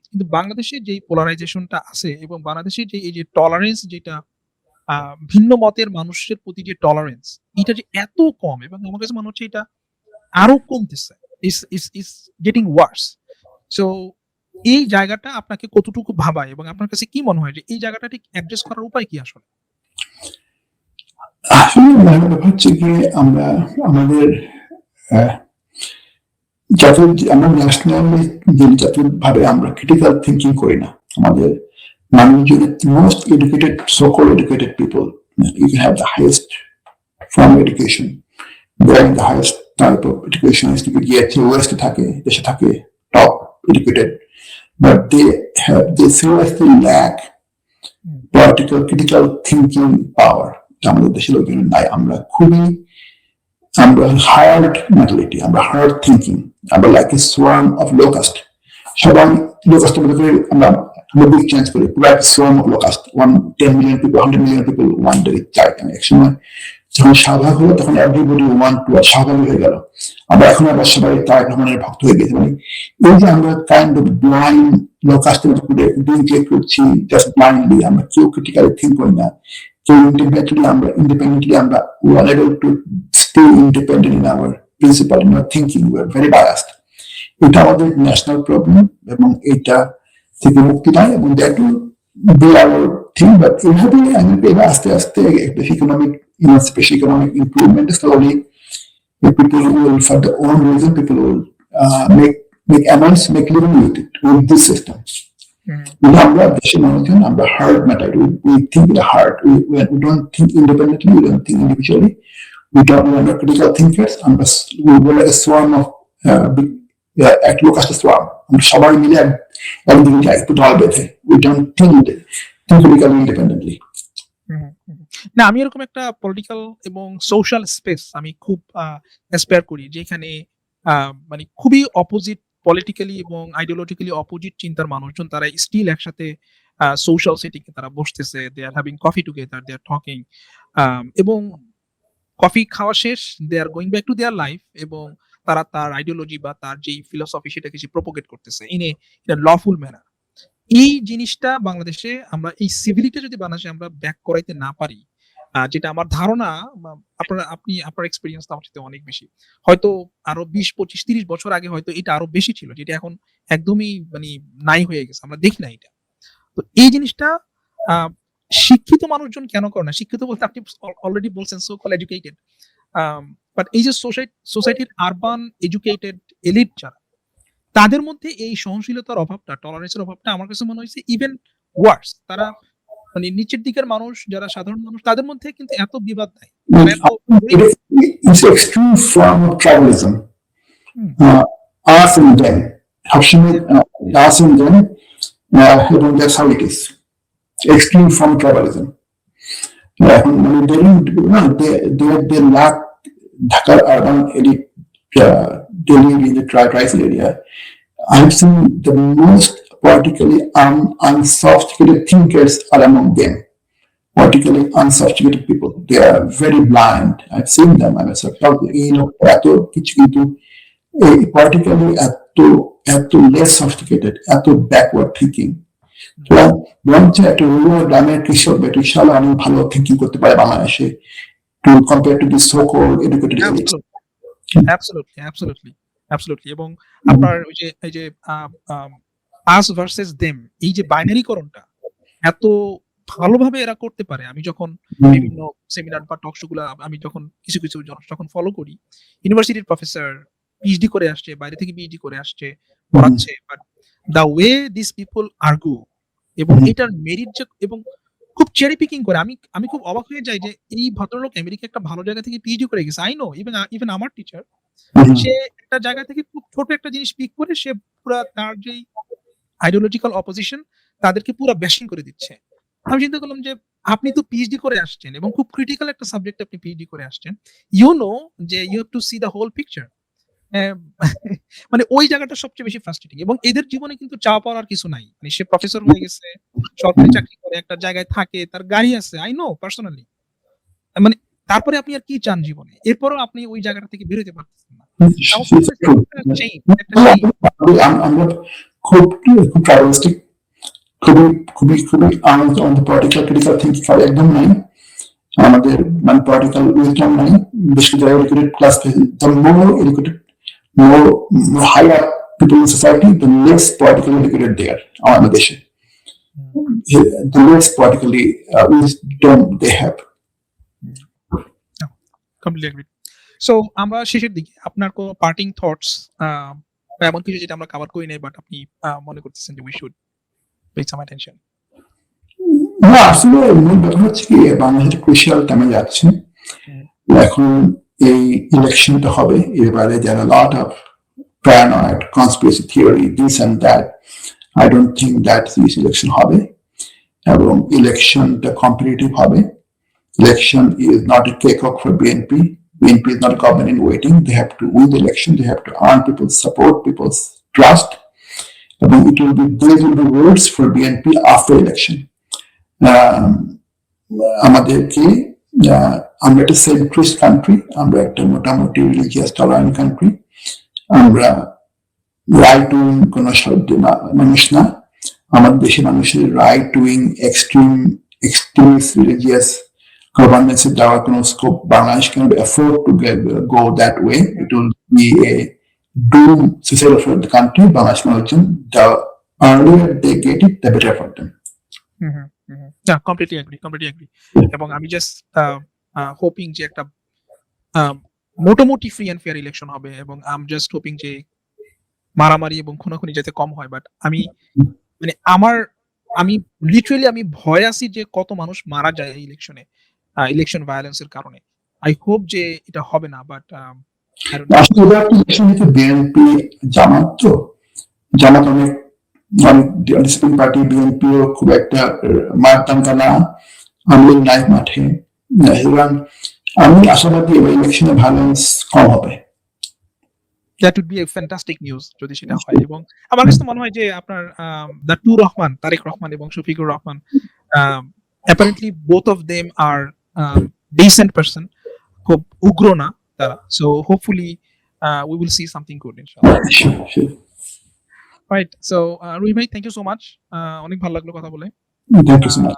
কিন্তু বাংলাদেশে যেই পোলারাইজেশনটা আছে এবং বাংলাদেশে যে এই যে টলারেন্স, যেটা ভিন্ন মতের মানুষের প্রতি যে টলারেন্স, এটা যে এত কম, এবং আমার কাছে মনে হচ্ছে এটা আরো কমতেছে, ইস গেটিং ওয়ার্স। সো এই জায়গাটা আপনাকে কতটুকু ভাবায় এবং আপনার কাছে কি মনে হয় যে এই জায়গাটা ঠিক অ্যাড্রেস করার উপায় কি আসলে? আসলে ব্যাপার হচ্ছে কি, আমরা আমাদের আমরা ন্যাশনালি জাতীয়ভাবে আমরা ক্রিটিক্যাল থিঙ্কিং করি না। আমাদের মানুষজনের most educated, so-called educated people, you can have the highest form of education, bearing the highest type of education, is to be west থাকে, দেশে থাকে, top educated, but they seriously lack political critical thinking power. আমাদের দেশের লোকজন নাই। আমরা hard mentality, আমরা hard thinking, আমরা like a swarm of locust. সবাই লোকাস্ট মনে করে আমরা বিগ চেঞ্জ করি, পুরো একটা swarm of locust, 10 million people, 100 million people one day চাই। একসময় যখন শাহবাগ হলো তখন এভরিবডি ওয়ান টু শাহবাগী হয়ে গেল। আমরা এখন আবার সবাই তারেক রহমানের ভক্ত হয়ে গেছে। মানে এই যে আমরা কাইন্ড অফ ব্লাইন্ড লোকাস্টের উপরে ডিক্লেয়ার করছি, জাস্ট ব্লাইন্ডলি, আমরা কেউ ক্রিটিক্যালি থিঙ্ক করি না, কেউ ইন্ডিপেন্ডেন্টলি আমরা we are able to stay independent in our principle, in our thinking. We are very biased. এটা আমাদের ন্যাশনাল প্রবলেম এবং এটা থেকে মুক্তি পাই, এবং that will be hour thing. But এইভাবে এবার আস্তে আস্তে economic emancipation, economic improvement, slowly people will, for their own reason, people will make amends, make living with this system. আমরা দেশের মানুষজন, আমরা hard matter, we think with the heart, we don't think independently, we don't think individually, we are not critical thinkers, we were like a swarm of এক লোক আসতে swarm, আমরা সবাই মিলে একদিকে যাই, দল বেঁধে, we don't think critically independently. না, আমি এরকম একটা পলিটিক্যাল এবং সোশ্যাল স্পেস আমি খুব অ্যাসপায়ার করি, যেখানে মানে খুবই অপোজিট, পলিটিক্যালি এবং আইডিওলজিক্যালি অপোজিট চিন্তার মানুষজন তারা স্টিল একসাথে সোশ্যাল সেটিং এ তারা বসতেছে, they are having coffee together, they are talking, এবং কফি খাওয়া শেষ, they are going back to their life, এবং তারা তার আইডিওলজি বা তার যেই ফিলোসফি সেটাকে প্রোপোগেট করতেছে ইন এ লফুল ম্যানার। এই জিনিসটা বাংলাদেশে আমরা এই সিভিলিটি যদি বাংলাদেশে আমরা ব্যাক করাইতে না পারি, যেটা আমার ধারণা, আপনার এক্সপেরিয়েন্স তো আমার সাথে অনেক বেশি, হয়তো আরো 20, 25, 30 বছর আগে হয়তো এটা আরো বেশি ছিল, যেটা এখন একদমই মানে নাই হয়ে গেছে, আমরা দেখি না এটা। তো এই জিনিসটা শিক্ষিত মানুষজন কেন করে না? শিক্ষিত বলতে আপনি অলরেডি বলছেন সো কল এডুকেটেড, বাট এই যে সোসাইটির আরবান এডুকেটেড এলিট যারা, তাদের মধ্যে এই সহনশীলতার অভাবটা, টলারেন্সের অভাবটা আমার কাছে মনে হয়েছে ইভেন ওয়ার্স। তারা মানে নিচের দিকের মানুষ, যারা সাধারণ মানুষ, তাদের মধ্যে কিন্তু এত বিবাদ নাই। It's an extreme form of tribalism. Us and them. Us and them, এবং that's how it is. Extreme form of tribalism. এখন মানে they lack Dhaka urban elite, Delhi in the tri-tribal area. I've seen the most politically unsophisticated thinkers are among them. Politically unsophisticated people. They are very blind. I've seen them. I myself, এত কিছু, কিন্তু politically এত less sophisticated, এত backward thinking. বরঞ্চ একটা rural গ্রামের কৃষক বা কৃষক অনেক ভালো থিঙ্কিং করতে পারে বাংলাদেশে, to compare to the so-called educated elites. Absolutely এবং আপনার ওই যে এই যে us ভার্সেস them এই যে বাইনারিকরণটা এত ভালোভাবে এরা করতে পারে। আমি যখন বিভিন্ন সেমিনার বা টক শো গুলা আমি যখন কিছু যখন ফলো করি, ইউনিভার্সিটির প্রফেসর পিএইচডি করে আসছে, বাইরে থেকে পিএইচডি করে আসছে, পড়াচ্ছে। But the way this people argue এবং এটার মেরিট যে এবং খুব চেরি পিকিং করে। আমি খুব অবাক হয়ে যাই যে এই ভদ্রলোক আমেরিকা একটা ভালো জায়গা থেকে পিএইচডি করে গেছে। আই নো ইভেন আমার টিচার সে একটা জায়গা থেকে খুব ছোট একটা জিনিস পিক করে সে পুরা তার যেই আইডিওলজিক্যাল অপোজিশন তাদেরকে পুরা ব্যাশিং করে দিচ্ছে। আমি চিন্তা করলাম যে আপনি তো পিএইচডি করে আসছেন এবং খুব ক্রিটিক্যাল একটা সাবজেক্টে আপনি পিএইচডি করে আসছেন। ইউ নো যে you have to see the whole picture. মানে ওই জায়গাটা সবচেয়ে বেশি ফ্রাস্ট্রেটিং এবং এদের জীবনে কিন্তু চাওয়া পাওয়ার আর কিছু নাই। মানে সে প্রফেসর হয়ে গেছে, সরকারি চাকরি করে, একটা জায়গায় থাকে, তার গাড়ি আছে। I know personally. মানে তারপরে আপনি আর কি চান জীবনে? এরপরেও আপনি ওই জায়গাটা থেকে বের হইতে পারতেছেন না। আমার কাছে একটা shame, একটা shame। আমরা খুব খুব ট্রাইবালিস্টিক, খুবই আমাদের পলিটিক্যাল ক্রিটিক্যাল থিঙ্কিং একদম নাই, আমাদের মানে পলিটিক্যাল উইজডম নাই। বেশি যারা educated class, the more educated, more higher people in society, the less politically educated they are আমাদের দেশে, the less politically wisdom they have. Completely agree. So আমরা শেষের দিকে আপনার কোন পার্টিং থটস বা এমন কিছু যেটা আমরা কভার করি নাই বাট আপনি মনে করতেছেন যে we should pay some attention? না, আসলে মূল ব্যাপার হচ্ছে কি, বাংলাদেশ ক্রুশিয়াল টাইমে যাচ্ছে এখন। এই ইলেকশনটা হবে, এবারে যারা lot of paranoid conspiracy theory this and that, I don't think that this election হবে, এবং ইলেকশনটা কম্পিটিটিভ হবে। Election is not a cakewalk for BNP. BNP is not a government in waiting. They have to win the election. They have to earn people's support, people's trust. And it will be, these will be words for BNP after election. আমাদেরকে আমরা একটা centrist country, আমরা একটা মোটামুটি religious tolerant country, আমরা right wing কোন মানুষ না। আমাদের দেশের মানুষের right wing extremist religious governance দেওয়ার কোনো scope Bangladesh cannot afford to go that way. It will be a doom society for the country. Bangladesh মানুষজন, the earlier they get it, the better for them. না, completely agri এবং আমি just hoping যে একটা মোটামুটি free and fair election হবে এবং I am just hoping যে মারামারি এবং খুনাখুনি যাতে কম হয়। বাট আমি মানে আমি লিটারালি আমি ভয় আছি যে কত মানুষ মারা যায় এই ইলেকশনে, ইলেকশন ভায়োলেন্সের কারণে। আই হোপ যে এটা হবে না, বাট আসলে এবার ইলেকশন হচ্ছে বিএনপি জামাত, তো জামাত অনেক ডিসিপ্লিন পার্টি, বিএনপিও খুব একটা মারতাঙ্কা না, আমলিং নাই মাঠে। এবং আমি আশাবাদী এবার ইলেকশনে ভায়োলেন্স কম হবে। That would be a fantastic news যদি সেটা হয়। এবং আমার কাছে মনে হয় যে আপনার দ্য টু রহমান, তারেক রহমান এবং Shafiqur Rahman, apparently both of them are decent person, খুব উগ্র না তারা। So hopefully we will see something good ইনশাআল্লাহ। রাইট। সো রুহি ভাই, থ্যাংক ইউ সো মাচ। অনেক ভালো লাগলো কথা বলে। Thank you so much.